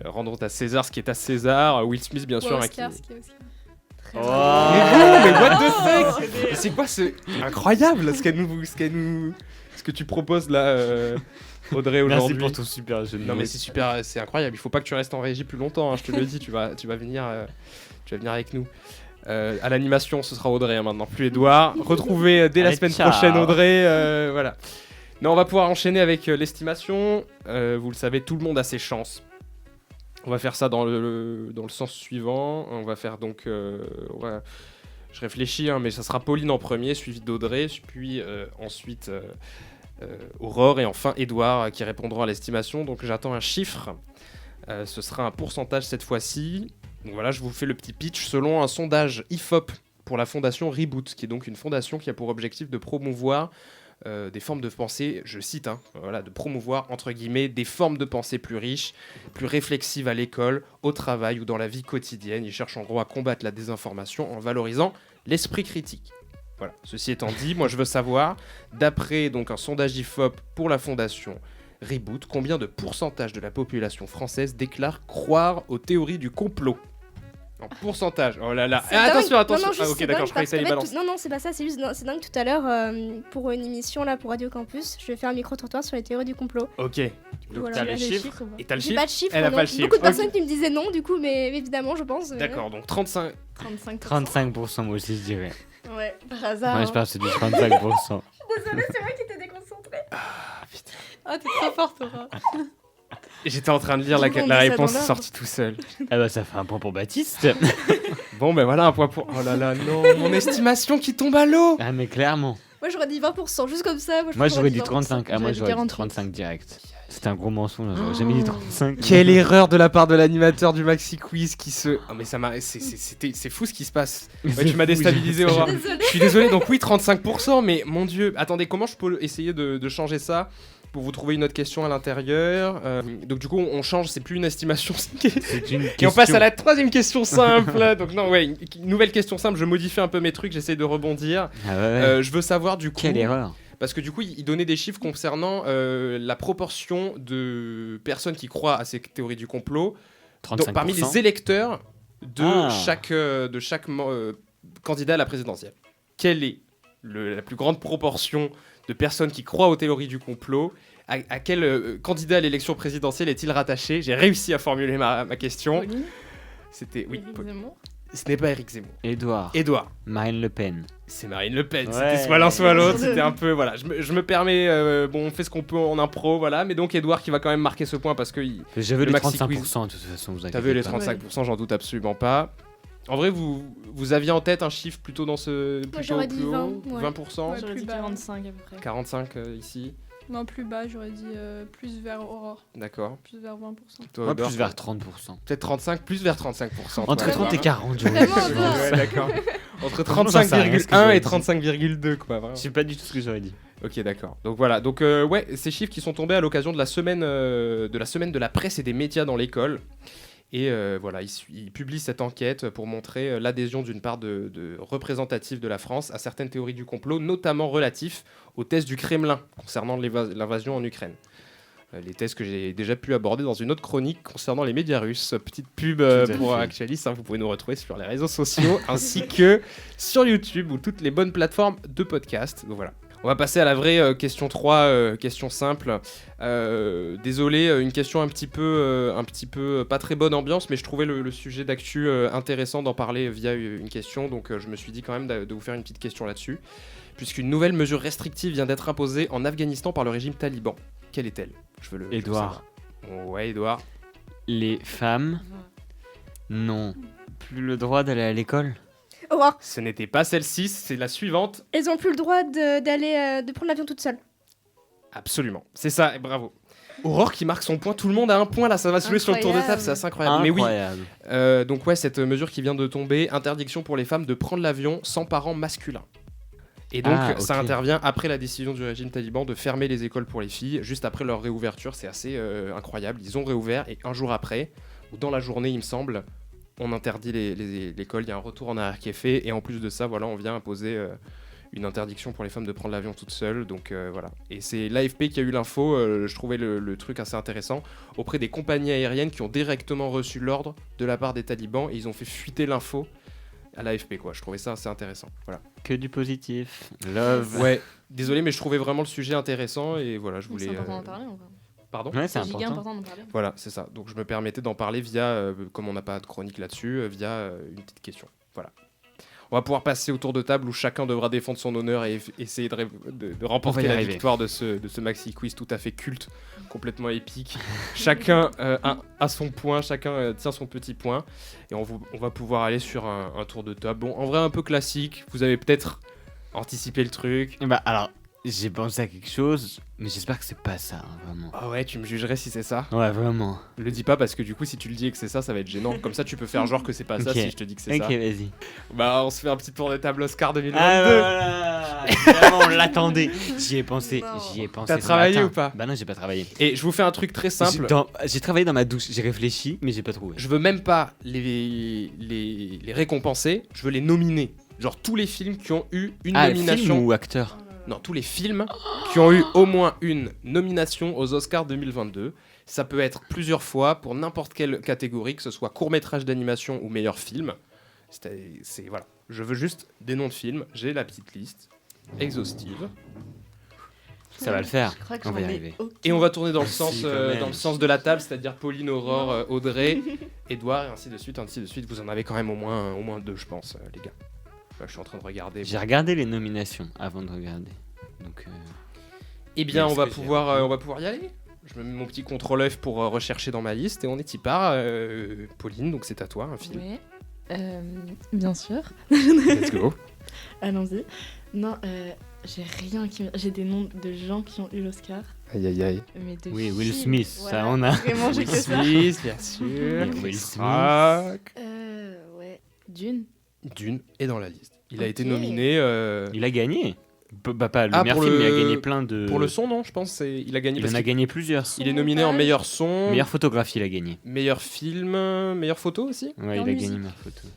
Rendons à César ce qui est à César. Will Smith, bien sûr. Ouais, hein, qui- Oscar, ce qui est aussi. Oh. Mais what the fuck? Mais c'est quoi ce incroyable ce que tu proposes là, Audrey Merci aujourd'hui. pour ton super jeu de Non mais mots. c'est super, c'est incroyable. Il faut pas que tu restes en régie plus longtemps. Hein, je te le dis, tu vas venir avec nous. À l'animation, ce sera Audrey hein, maintenant, plus Edouard. Retrouvez dès la Allez, semaine ciao. prochaine Audrey. Voilà. Non, on va pouvoir enchaîner avec l'estimation. Vous le savez, tout le monde a ses chances. On va faire ça dans le sens suivant. On va faire donc... je réfléchis, hein, mais ça sera Pauline en premier, suivi d'Audrey, puis ensuite Aurore et enfin Édouard qui répondront à l'estimation. Donc j'attends un chiffre. Ce sera un pourcentage cette fois-ci. Donc voilà, je vous fais le petit pitch. Selon un sondage IFOP pour la fondation Reboot, qui est donc une fondation qui a pour objectif de promouvoir des formes de pensée, je cite, hein, voilà, de promouvoir, entre guillemets, des formes de pensée plus riches, plus réflexives à l'école, au travail ou dans la vie quotidienne. Ils cherchent en gros à combattre la désinformation en valorisant l'esprit critique. Voilà. Ceci étant dit, moi je veux savoir, d'après donc un sondage IFOP pour la fondation Reboot, combien de pourcentage de la population française déclare croire aux théories du complot? En pourcentage. Oh là là. C'est Ah, dingue. attention, attention. Non, non, juste, Ah, ok, c'est d'accord, dingue je croyais que ça allait parce qu'en balancer. fait, non, c'est pas ça, c'est juste, c'est dingue tout à l'heure, pour une émission là pour Radio Campus, je vais faire un micro-trottoir sur les théories du complot. Ok. Donc Voilà. t'as le J'ai chiffre. ou pas Et t'as le J'ai chiffre? pas de chiffre, Elle a non. pas le chiffre. Beaucoup de Ok. personnes qui me disaient non, du coup, mais évidemment, je pense. D'accord, donc 35. 35%. 35% moi aussi je dirais. Ouais, par hasard. Moi je pense que c'est du 35%. Désolée, c'est moi qui étais déconcentrée. Ah, t'es trop forte, Aura. J'étais en train de lire Tout le monde la dit ça réponse dans est sortie tout seul. Ah bah ça fait un point pour Baptiste. Bon, ben voilà, un point pour. Oh là là, non, mon estimation qui tombe à l'eau. Ah mais clairement. Moi, j'aurais dit 20%, juste comme ça. Moi j'aurais dit 20%. 35. Ah moi J'aurais dit j'aurais dit 48. 35 direct. C'était un gros mensonge, j'aurais jamais dit 35. Quelle erreur de la part de l'animateur du Maxi Quiz qui se. Oh, mais ça m'a. C'est fou ce qui se passe. Ouais, tu m'as déstabilisé, Aurore. Désolée. Je suis désolé, donc oui, 35%, mais mon dieu. Attendez, comment je peux essayer de changer ça pour vous trouver une autre question à l'intérieur? Donc, du coup, on change, c'est plus une estimation. C'est une Et on question. passe à la troisième question simple. Donc, non, ouais, une nouvelle question simple. Je modifie un peu mes trucs, j'essaie de rebondir. Ah ouais. Je veux savoir du coup. Quelle erreur. Parce que du coup, il donnait des chiffres concernant la proportion de personnes qui croient à ces théories du complot 35%. donc, parmi les électeurs de Ah. chaque candidat à la présidentielle. Quelle est la plus grande proportion de personnes qui croient aux théories du complot? À quel candidat à l'élection présidentielle est-il rattaché? J'ai réussi à formuler ma question. Pauline. C'était... Oui, Éric Paul. Zemmour. Ce n'est pas Éric Zemmour. Edouard. Édouard. Marine Le Pen. C'est Marine Le Pen. Ouais. C'était soit l'un soit l'autre. C'était un peu... Voilà, je me permets... bon, on fait ce qu'on peut en impro, voilà. Mais donc, Édouard qui va quand même marquer ce point parce que... Je veux Le les maxi 35% quiz. de toute façon, vous T'as inquiétez vu les pas. 35%, j'en doute absolument pas. En vrai, vous aviez en tête un chiffre plutôt dans ce... Moi, plutôt j'aurais plus dit haut, 20, ouais. 20%, Ouais. J'aurais plus dit bas. 45 à peu près. 45 ici. Non, plus bas, j'aurais dit plus vers Aurore, D'accord. plus vers 20%. Toi, Moi Odor, plus vers 30%. Peut-être 35, plus vers 35%. Entre toi. 30 et 40, j'aurais Vraiment, dit. Odor. Ouais, d'accord. Entre Franchement, j'en sais rien, ce que 35,1 j'aurais et dit. 35,2 quoi. Vraiment. Je sais pas du tout ce que j'aurais dit. Ok, d'accord. Donc voilà. Donc ouais, ces chiffres qui sont tombés à l'occasion de la semaine de la presse et des médias dans l'école. Et voilà, ils publient cette enquête pour montrer l'adhésion d'une part de représentatifs de la France à certaines théories du complot, notamment relatifs aux thèses du Kremlin concernant l'invasion en Ukraine. Les thèses que j'ai déjà pu aborder dans une autre chronique concernant les médias russes. Petite pub à pour fait. Actualis, hein, vous pouvez nous retrouver sur les réseaux sociaux ainsi que sur YouTube ou toutes les bonnes plateformes de podcast. Donc voilà. On va passer à la vraie question 3, question simple. Désolé, une question un petit peu pas très bonne ambiance, mais je trouvais le sujet d'actu intéressant d'en parler via une question, donc je me suis dit quand même de vous faire une petite question là-dessus. Puisqu'une nouvelle mesure restrictive vient d'être imposée en Afghanistan par le régime taliban. Quelle est-elle ? Édouard. Ouais, Édouard. Les femmes n'ont plus le droit d'aller à l'école. Aurore, Ce n'était pas celle-ci, c'est la suivante. elles ont plus le droit de prendre l'avion toute seule. Absolument, c'est ça, et bravo. Aurore qui marque son point, tout le monde a un point là, ça va se jouer sur le tour de table, c'est assez incroyable. Mais oui, Incroyable. donc ouais, cette mesure qui vient de tomber, interdiction pour les femmes de prendre l'avion sans parents masculins. Et donc ça ok. intervient après la décision du régime taliban de fermer les écoles pour les filles, juste après leur réouverture, c'est assez incroyable. Ils ont réouvert et un jour après, ou dans la journée il me semble, on interdit l'école, il y a un retour en arrière qui est fait, et en plus de ça, voilà, on vient imposer une interdiction pour les femmes de prendre l'avion toutes seules, donc voilà. Et c'est l'AFP qui a eu l'info, je trouvais le truc assez intéressant, auprès des compagnies aériennes qui ont directement reçu l'ordre de la part des talibans, et ils ont fait fuiter l'info à l'AFP, quoi. Je trouvais ça assez intéressant, voilà. Que du positif. Love. Ouais, désolé, mais je trouvais vraiment le sujet intéressant, et voilà, je voulais... C'est important d'en parler, en vrai. Pardon ? Ouais, c'est C'est giga important. important d'en parler. Voilà, c'est ça. Donc je me permettais d'en parler via, comme on n'a pas de chronique là-dessus, via une petite question. Voilà. On va pouvoir passer au tour de table où chacun devra défendre son honneur et essayer de remporter On va y la arriver. victoire de ce maxi quiz tout à fait culte, complètement épique. Chacun a son point, chacun tient son petit point, et on va pouvoir aller sur un tour de table. Bon, en vrai un peu classique. Vous avez peut-être anticipé le truc. Bah alors, j'ai pensé à quelque chose, mais j'espère que c'est pas ça, hein, vraiment. Ah ouais, tu me jugerais si c'est ça. Ouais, vraiment. Le dis pas parce que du coup si tu le dis et que c'est ça, ça va être gênant. Comme ça tu peux faire genre que c'est pas ça Ok. si je te dis que c'est Ok, ça. vas-y. Bah on se fait un petit tour de table Oscar 2022. Ah voilà. Évidemment, on l'attendait. J'y ai pensé. Non. J'y ai pensé. T'as ce travaillé matin. ou pas ? Bah non, j'ai pas travaillé. Et je vous fais un truc très simple. J'ai travaillé dans ma douche. J'ai réfléchi, mais j'ai pas trouvé. Je veux même pas les récompenser, je veux les nominer. Genre tous les films qui ont eu une nomination. Film ou acteur? Non, tous les films qui ont eu au moins une nomination aux Oscars 2022. Ça peut être plusieurs fois pour n'importe quelle catégorie, que ce soit court-métrage d'animation ou meilleur film. Voilà. Je veux juste des noms de films. J'ai la petite liste exhaustive. Ça va le faire. Je crois que On j'en va y ai arriver. aucune. Et on va tourner dans le Si, sens, quand même. dans le sens de la table, c'est-à-dire Pauline, Aurore, Audrey, Edouard, et ainsi de suite, ainsi de suite. Vous en avez quand même au moins deux, je pense, les gars. Là, je suis en train de regarder. J'ai regardé les nominations avant de regarder. Donc, Eh bien, Oui, on parce va que j'ai pouvoir y aller. Je me mets mon petit contrôle F pour rechercher dans ma liste et on y part. Pauline, donc c'est à toi un film. Ouais. Bien sûr. Let's go. Allons-y. Non, j'ai rien qui. J'ai des noms de gens qui ont eu l'Oscar. Aïe aïe aïe. Mais de oui, Will films. Smith, ça Voilà. on a. Vraiment, j'ai Will que ça. Smith, bien sûr. Will Chris Smith. Rock. Ouais. Dune. Dune est dans la liste. Il a Ok. été nominé Il a gagné. Bah, pas le Ah, meilleur pour film, le- mais il a gagné plein de. pour le son, non, je pense. Il a gagné Il parce en a qu'il gagné plusieurs. il est nominé en Montage. meilleur son, Meilleure photographie, il a gagné. meilleur film, meilleure photo aussi. Ouais, il Meilleure a gagné musique. meilleure photo.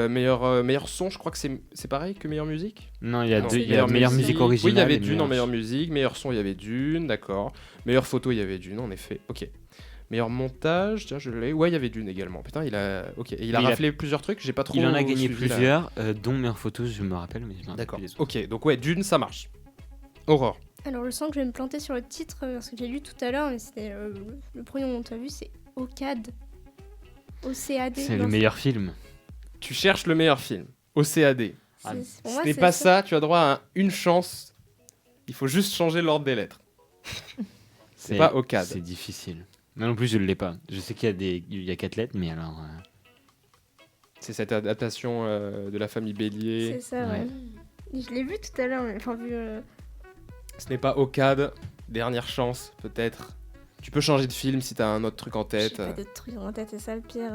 Meilleur son, je crois que c'est pareil que meilleure musique. Non, il y a Non, deux. Il y a meilleure musique originale. Oui, il y avait et Dune en meilleure musique. Meilleur son, il y avait Dune, d'accord. Meilleure photo, il y avait Dune, en effet. Ok. Meilleur montage, tiens, je l'ai. Ouais, il y avait Dune également. Putain, il a. Ok. Et il a Mais il a- raflé plusieurs trucs. J'ai pas trop. Il en a gagné suivi la- plusieurs, dont meilleure photo, je me rappelle, mais je me rappelle D'accord. plus les autres. Ok. Donc ouais, Dune, ça marche. Aurore. Alors, je sens que je vais me planter sur le titre parce que j'ai lu tout à l'heure, mais c'était le premier dont tu as vu, c'est OCAD. OCAD. C'est le non, meilleur film. Tu cherches le meilleur film. OCAD. Ah, pour Ce moi, n'est c'est pas ça. Tu as droit à une chance. Il faut juste changer l'ordre des lettres. C'est pas OCAD. C'est difficile. Moi non plus, je ne l'ai pas. Je sais qu'il y a il y a 4 lettres, mais alors. C'est cette adaptation de la famille Bélier. C'est ça, ouais. Je l'ai vu tout à l'heure, mais enfin, vu. Ce n'est pas OCAD. Dernière chance, peut-être. Tu peux changer de film si t'as un autre truc en J'ai tête. pas de trucs en tête, c'est ça le pire.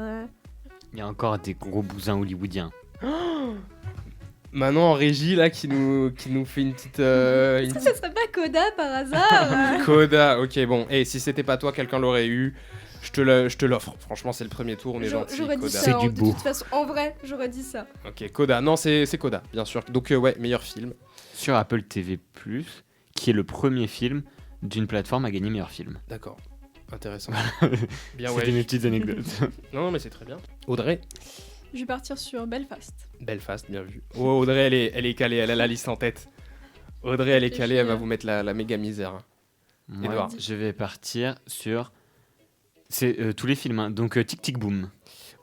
Il y a encore des gros bousins hollywoodiens. Manon en régie, là, qui nous fait une petite... Ça serait pas Coda par hasard Coda, ok, bon. Et si c'était pas toi, quelqu'un l'aurait eu. Je te l'offre. Franchement, c'est le premier tour, on est gentil. J'aurais dit Coda. C'est ça, du de beau. toute façon. En vrai, j'aurais dit ça. Ok, Coda. Non, c'est Coda, bien sûr. Donc, ouais, meilleur film. Sur Apple TV+, qui est le premier film d'une plateforme à gagner meilleur film. D'accord. Intéressant. Bien, C'était ouais. mes petites anecdotes. Non, mais c'est très bien. Audrey. Je vais partir sur Belfast. Belfast, bien vu. Oh, Audrey, elle est calée, elle a la liste en tête. Audrey, elle est calée, elle va vous mettre la méga misère. Moi, Edouard. je vais partir sur... C'est tous les films, hein. Donc Tic Tic Boom,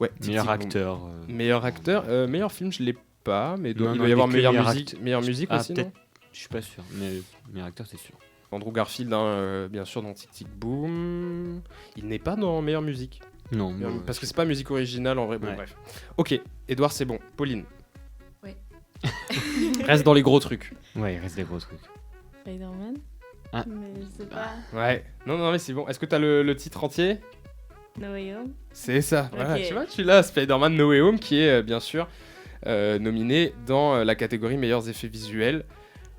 Ouais, meilleur Tic Tic Boom. acteur. Meilleur acteur, meilleur film, je l'ai pas, mais il Non, doit non, y avoir il est que meilleure meilleur musique, meilleure musique Ah, aussi, peut-être. non Je suis pas sûr, mais meilleur acteur, c'est sûr. Andrew Garfield, hein, bien sûr, dans Tic Tic Boom. Il n'est pas dans meilleure musique. Non, non, Parce que c'est pas musique originale en vrai. Bon, Ouais. bref. Ok, Edouard, c'est bon. Pauline. Oui. Reste dans les gros trucs. ouais, il reste des gros trucs. Spider-Man. Ah. Mais je sais pas. Ouais. Non, mais c'est bon. Est-ce que t'as le titre entier? No Way Home. C'est ça. Voilà, Ok. tu vois, tu l'as. Spider-Man No Way Home, qui est bien sûr nominé dans la catégorie meilleurs effets visuels.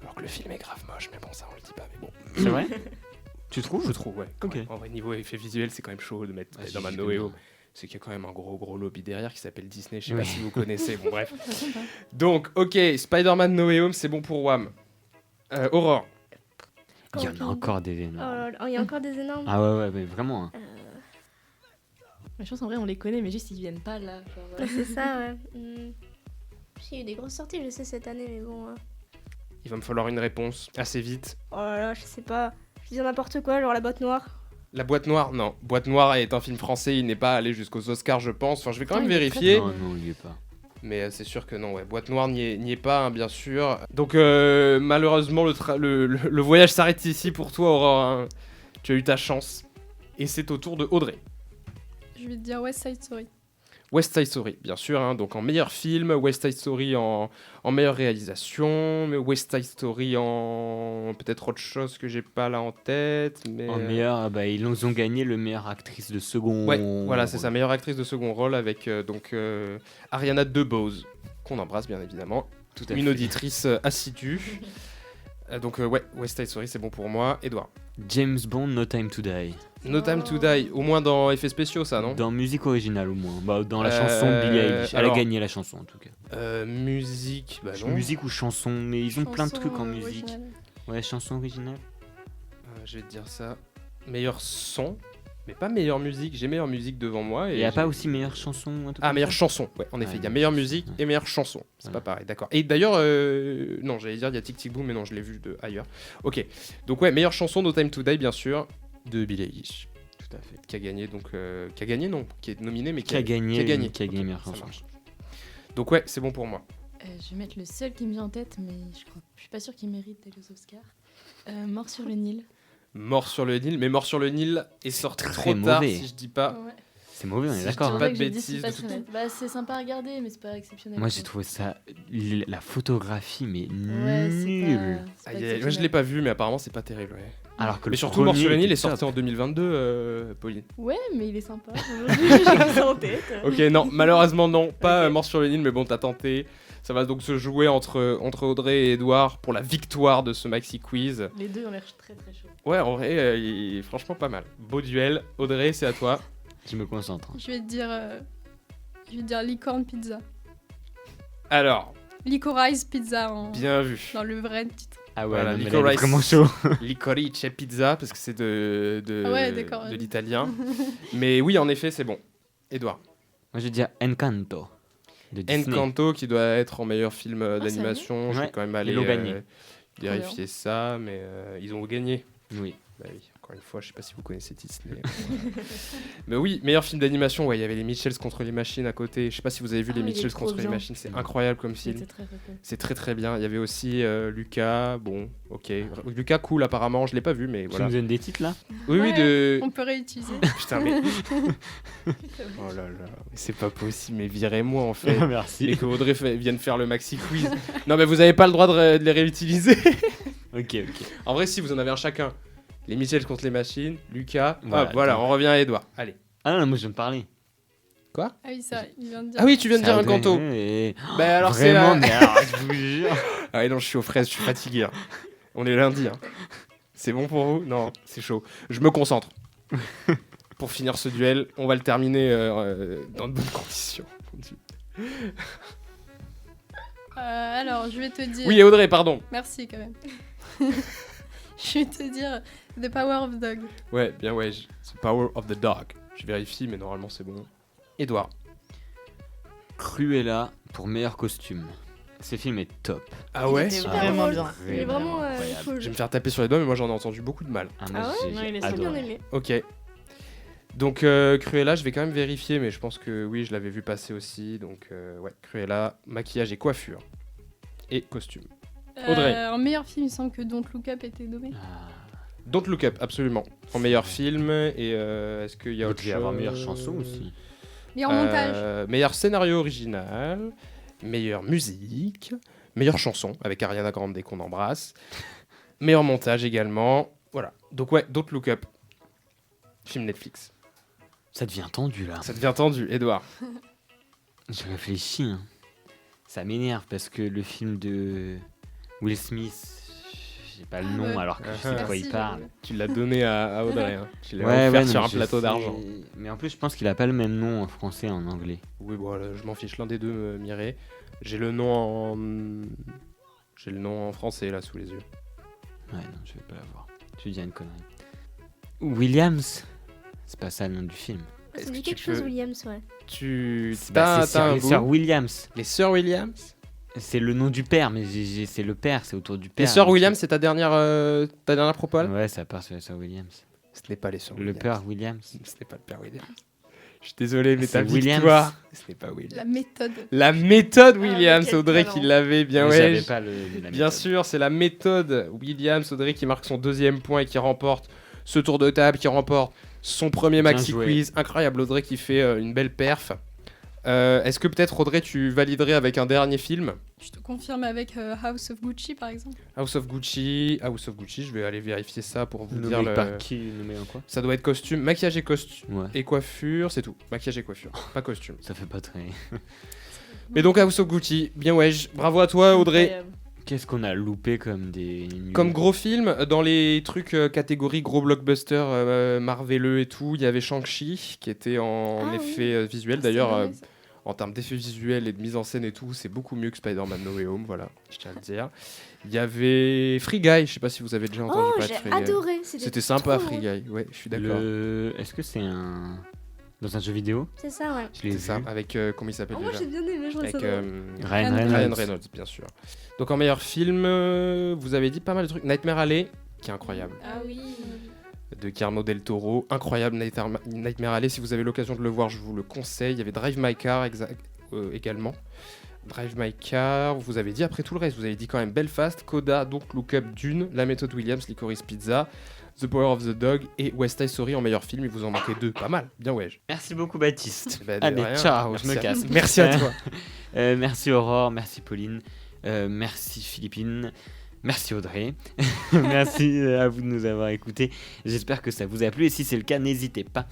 Alors que le film est grave moche, mais bon, ça on le dit pas. Mais bon, C'est vrai Tu trouves je trouve, ouais. Ok. En vrai, niveau effets visuels, c'est quand même chaud de mettre Ah, Spider-Man j'y No Way connais. Home. C'est qu'il y a quand même un gros lobby derrière qui s'appelle Disney. Je sais Oui. pas si vous connaissez. Bon, bref. Ça sympa. Donc, ok, Spider-Man No Way Home, c'est bon pour Wham. Aurore. Il y en a encore des Oh énormes. là là, il y a encore des énormes. Ah ouais, mais vraiment. Hein. Mais je pense en vrai, on les connaît, mais juste ils viennent pas là. Genre, C'est ça, ouais. Il y a eu des grosses sorties, je sais, cette année, mais bon. Il va me falloir une réponse assez vite. Oh là là, je sais pas. Je dis n'importe quoi, genre la boîte noire. La Boîte Noire, non. Boîte Noire est un film français, il n'est pas allé jusqu'aux Oscars, je pense. Enfin, je vais quand même Ah, il est vérifier. Non, non, il y est pas. Mais c'est sûr que non, ouais. Boîte Noire n'y est pas, hein, bien sûr. Donc, malheureusement, le voyage s'arrête ici pour toi, Aurore. Hein. Tu as eu ta chance. Et c'est au tour de Audrey. Je vais te dire West Side Story. West Side Story, bien sûr, hein, donc en meilleur film, West Side Story en meilleure réalisation, mais West Side Story en peut-être autre chose que j'ai pas là en tête. Mais En meilleur, ah bah, ils ont gagné le meilleure actrice de second. Ouais, voilà, c'est ça, meilleure actrice de second rôle avec Ariana DeBose, qu'on embrasse bien évidemment, Tout à une fait. auditrice assidue. Donc ouais, West Side Story, c'est bon pour moi. Edouard. James Bond, No Time to Die. No Time to Die, au moins dans effets spéciaux, ça, non? Dans musique originale au moins. Bah, dans la chanson de Billie Eilish. Elle alors- a gagné la chanson en tout cas. Musique, bah non. Musique ou chanson, mais ils ont plein de Chanson, trucs en musique. originale. Ouais, chanson originale. Je vais te dire ça. Meilleur son, mais pas meilleure musique. J'ai meilleure musique devant moi. Il Et n'y a j'ai- pas aussi meilleure chanson un truc Ah, comme meilleure ça chanson. Ouais, en effet, il y a meilleure musique et meilleure chanson. C'est Voilà. pas pareil, d'accord. Et d'ailleurs, non, j'allais dire il y a Tic Tic Boom, mais non, je l'ai vu de ailleurs. Ok. Donc ouais, meilleure chanson No Time to Die, bien sûr, de Billie Eilish, Tout à fait. qui a gagné donc, qui a gagné non, qui est nominé, mais Qui a gagné, qui a gagné. qui a gagné Ok, meilleure ça chanson. marche. Donc ouais, c'est bon pour moi. je vais mettre le seul qui me vient en tête, mais je suis pas sûre qu'il mérite d'aller aux Oscars. Mort sur le Nil. Mort sur le Nil, mais Mort sur le Nil est sorti trop très tard, mauvais. si je dis pas. Ouais. C'est mauvais, on Si est je d'accord. dis hein. pas C'est de pour ça que j'ai dit, bêtises, c'est pas de très toute- net. Bah, c'est sympa à regarder, mais c'est pas exceptionnel. Moi quoi. j'ai trouvé ça. La photographie, mais Ouais, c'est nulle. pas- c'est pas Aïe, aïe, aïe. Moi je exceptionnel. l'ai pas vu, mais apparemment c'est pas terrible. Ouais. Alors que Mais le surtout Mort sur le premier Nil est était sorti top. en 2022, Pauline. Ouais, mais il est sympa. Aujourd'hui, j'ai ça en tête. Ok, non, malheureusement non, pas Ok. Mort sur le Nil, mais bon, t'as tenté. Ça va donc se jouer entre Audrey et Edouard pour la victoire de ce maxi quiz. Les deux ont l'air très très chauds. Ouais, en vrai, il est franchement pas mal. Beau duel. Audrey, c'est à toi. Je me concentre. Je vais te dire Licorne Pizza. Alors, Licorice Pizza bien vu. dans le vrai titre. Ah ouais, Voilà, non, mais là, Licorice. il est vraiment chaud. Licorice Pizza, parce que c'est Ah ouais, d'accord. de l'italien. Mais oui, en effet, c'est bon. Edouard. Moi je vais dire Encanto. De Disney. Encanto, qui doit être en meilleur film d'animation. Je vais Ouais, quand même ils aller l'ont gagné. vérifier ça, mais ils ont gagné. Oui. Bah oui, encore une fois, je sais pas si vous connaissez Disney. Mais oui, meilleur film d'animation, ouais, il y avait les Mitchells contre les machines à côté. Je sais pas si vous avez vu Ah les oui, il est Mitchells trop contre les bien. machines, c'est incroyable comme film. C'était très cool. C'est très très bien. Il y avait aussi Lucas, bon, ok. Lucas cool apparemment, je l'ai pas vu, mais Tu voilà. nous donnes des titres là Oui, oui, Ouais. de. On peut réutiliser. Putain, mais. Oh là là, mais c'est pas possible, mais virez-moi en fait. Merci. Et que Audrey vienne faire le maxi quiz. Non, mais vous avez pas le droit de les réutiliser. Ok, ok. En vrai, si vous en avez un chacun. Les Mitchells contre les machines, Lucas. Voilà, Hop, voilà, donc. on revient à Edouard. Allez. Ah non, moi je viens de parler. Quoi? Ah oui, ça, il vient de dire. Ah oui, tu viens de C'est dire Audrey. Encanto. Et... Bah alors c'est Vraiment, la... mais alors, je vous jure. Ah ouais, non, je suis aux fraises, je suis fatigué. Hein. On est lundi. Hein. C'est bon pour vous? Non, c'est chaud. Je me concentre. Pour finir ce duel, on va le terminer dans de bonnes conditions. Alors, je vais te dire. Oui, Audrey, pardon. Merci quand même. Je vais te dire The Power of Dog. Ouais, bien ouais. The Power of the Dog. Je vérifie, mais normalement c'est bon. Edouard. Cruella pour meilleur costume. Ce film est top. Ah ouais? était Super vraiment drôle. bien. Il est vraiment Incroyable. cool. Je vais me faire taper sur les doigts, mais moi j'en ai entendu beaucoup de mal. Ah, moi, Ah ouais? j'ai Non, il est J'ai bien adoré. aimé. Ok. Donc Cruella, je vais quand même vérifier, mais je pense que oui, je l'avais vu passer aussi. Donc ouais, Cruella, maquillage et coiffure. Et costume. Audrey. En meilleur film, il semble que Don't Look Up était nommé. Ah, Don't Look Up, absolument. En meilleur film, et est-ce qu'il y a il autre devait y avoir chose meilleure chanson aussi. Meilleur montage. Meilleur scénario original, meilleure musique, meilleure chanson avec Ariana Grande qu'on embrasse, meilleur montage également. Voilà. Donc ouais, Don't Look Up. Film Netflix. Ça devient tendu là. Ça devient tendu, Edouard. Je réfléchis. Hein. Ça m'énerve parce que le film de Will Smith, j'ai pas le nom ouais. alors que je sais de Ah, quoi il merci, parle. Tu l'as donné à Audrey. Hein. Tu l'as offert non, sur mais un je plateau sais. d'argent. Mais en plus, je pense qu'il a pas le même nom en français et en anglais. Oui, bon, je m'en fiche. L'un des deux m'irait. J'ai le nom en français là sous les yeux. Ouais, non, je vais pas l'avoir. Je vais dire une connerie. Williams, c'est pas ça le nom du film. Ça Est-ce dit que quelque tu chose, peux- Williams, ouais. Tu C'est t'as un les goût sœurs Williams. Les sœurs Williams. C'est le nom du père, mais c'est le père, c'est autour du père. Les sœurs donc Williams, c'est ta dernière propale? Ouais, ça part sur les sœurs Williams. Ce n'est pas les sœurs Le Williams. père Williams. Ce n'est pas le père Williams. Je suis désolé, mais C'est ta Williams. victoire. Ce n'est pas Williams. La méthode. La méthode Williams, quel Audrey talent. qui l'avait bien. Mais Ouais, j'avais pas la bien méthode. sûr, c'est la méthode Williams, Audrey qui marque son deuxième point et qui remporte ce tour de table, qui remporte son premier Bien maxi joué. quiz. Incroyable, Audrey qui fait une belle perf. Est-ce que peut-être Audrey tu validerais avec un dernier film? Je te confirme avec House of Gucci, par exemple. House of Gucci, je vais aller vérifier ça pour vous dire Nommé le... par qui, nommé en quoi? Ça doit être costume, maquillage et costume Ouais, et coiffure, c'est tout. Maquillage et coiffure, pas costume. ça fait pas très. Mais donc House of Gucci, bien ouais, bravo à toi Audrey. Incroyable. Qu'est-ce qu'on a loupé comme des. nuls. Comme gros film, dans les trucs catégorie gros blockbuster marveleux et tout, il y avait Shang-Chi qui était en Ah effet visuel. Ah, D'ailleurs, c'est vrai, ça. en termes d'effets visuels et de mise en scène et tout, c'est beaucoup mieux que Spider-Man No Way Home, voilà, je tiens à le dire. Il y avait Free Guy, je sais pas si vous avez déjà entendu Oh, parler de j'ai Free Guy. adoré. C'était sympa trop Free drôle. Guy, ouais, je suis d'accord. Est-ce que c'est un. Dans un jeu vidéo? C'est ça, ouais. Je l'ai C'est vu. ça, avec comment il s'appelle Oh, moi, déjà j'ai bien aimé, je trouve ça Avec drôle. Ryan Ryan Ryan Reynolds, bien sûr. Donc en meilleur film, vous avez dit pas mal de trucs. Nightmare Alley, qui est incroyable. Ah oui. De Guillermo del Toro. Incroyable Nightmare Alley. Si vous avez l'occasion de le voir, je vous le conseille. Il y avait Drive My Car également. Drive My Car. Vous avez dit après tout le reste. Vous avez dit quand même Belfast, Coda, donc Look Up, Dune, La Méthode Williams, Licorice Pizza, The Power of the Dog et West Side Story en meilleur film. Il vous en manquait 2. Pas mal. Bien ouais. Merci beaucoup, Baptiste. Bah, de Allez, rien. ciao, Merci je me à- casse. Merci à toi. Merci Aurore, merci Pauline, merci Philippine, merci Audrey, merci à vous de nous avoir écoutés. J'espère que ça vous a plu et si c'est le cas, n'hésitez pas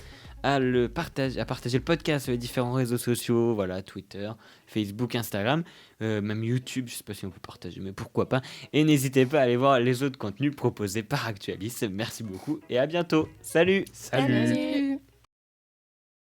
à partager le podcast sur les différents réseaux sociaux, voilà, Twitter, Facebook, Instagram, même YouTube, je sais pas si on peut partager, mais pourquoi pas. Et n'hésitez pas à aller voir les autres contenus proposés par Actualis. Merci beaucoup et à bientôt. Salut. Salut. Salut.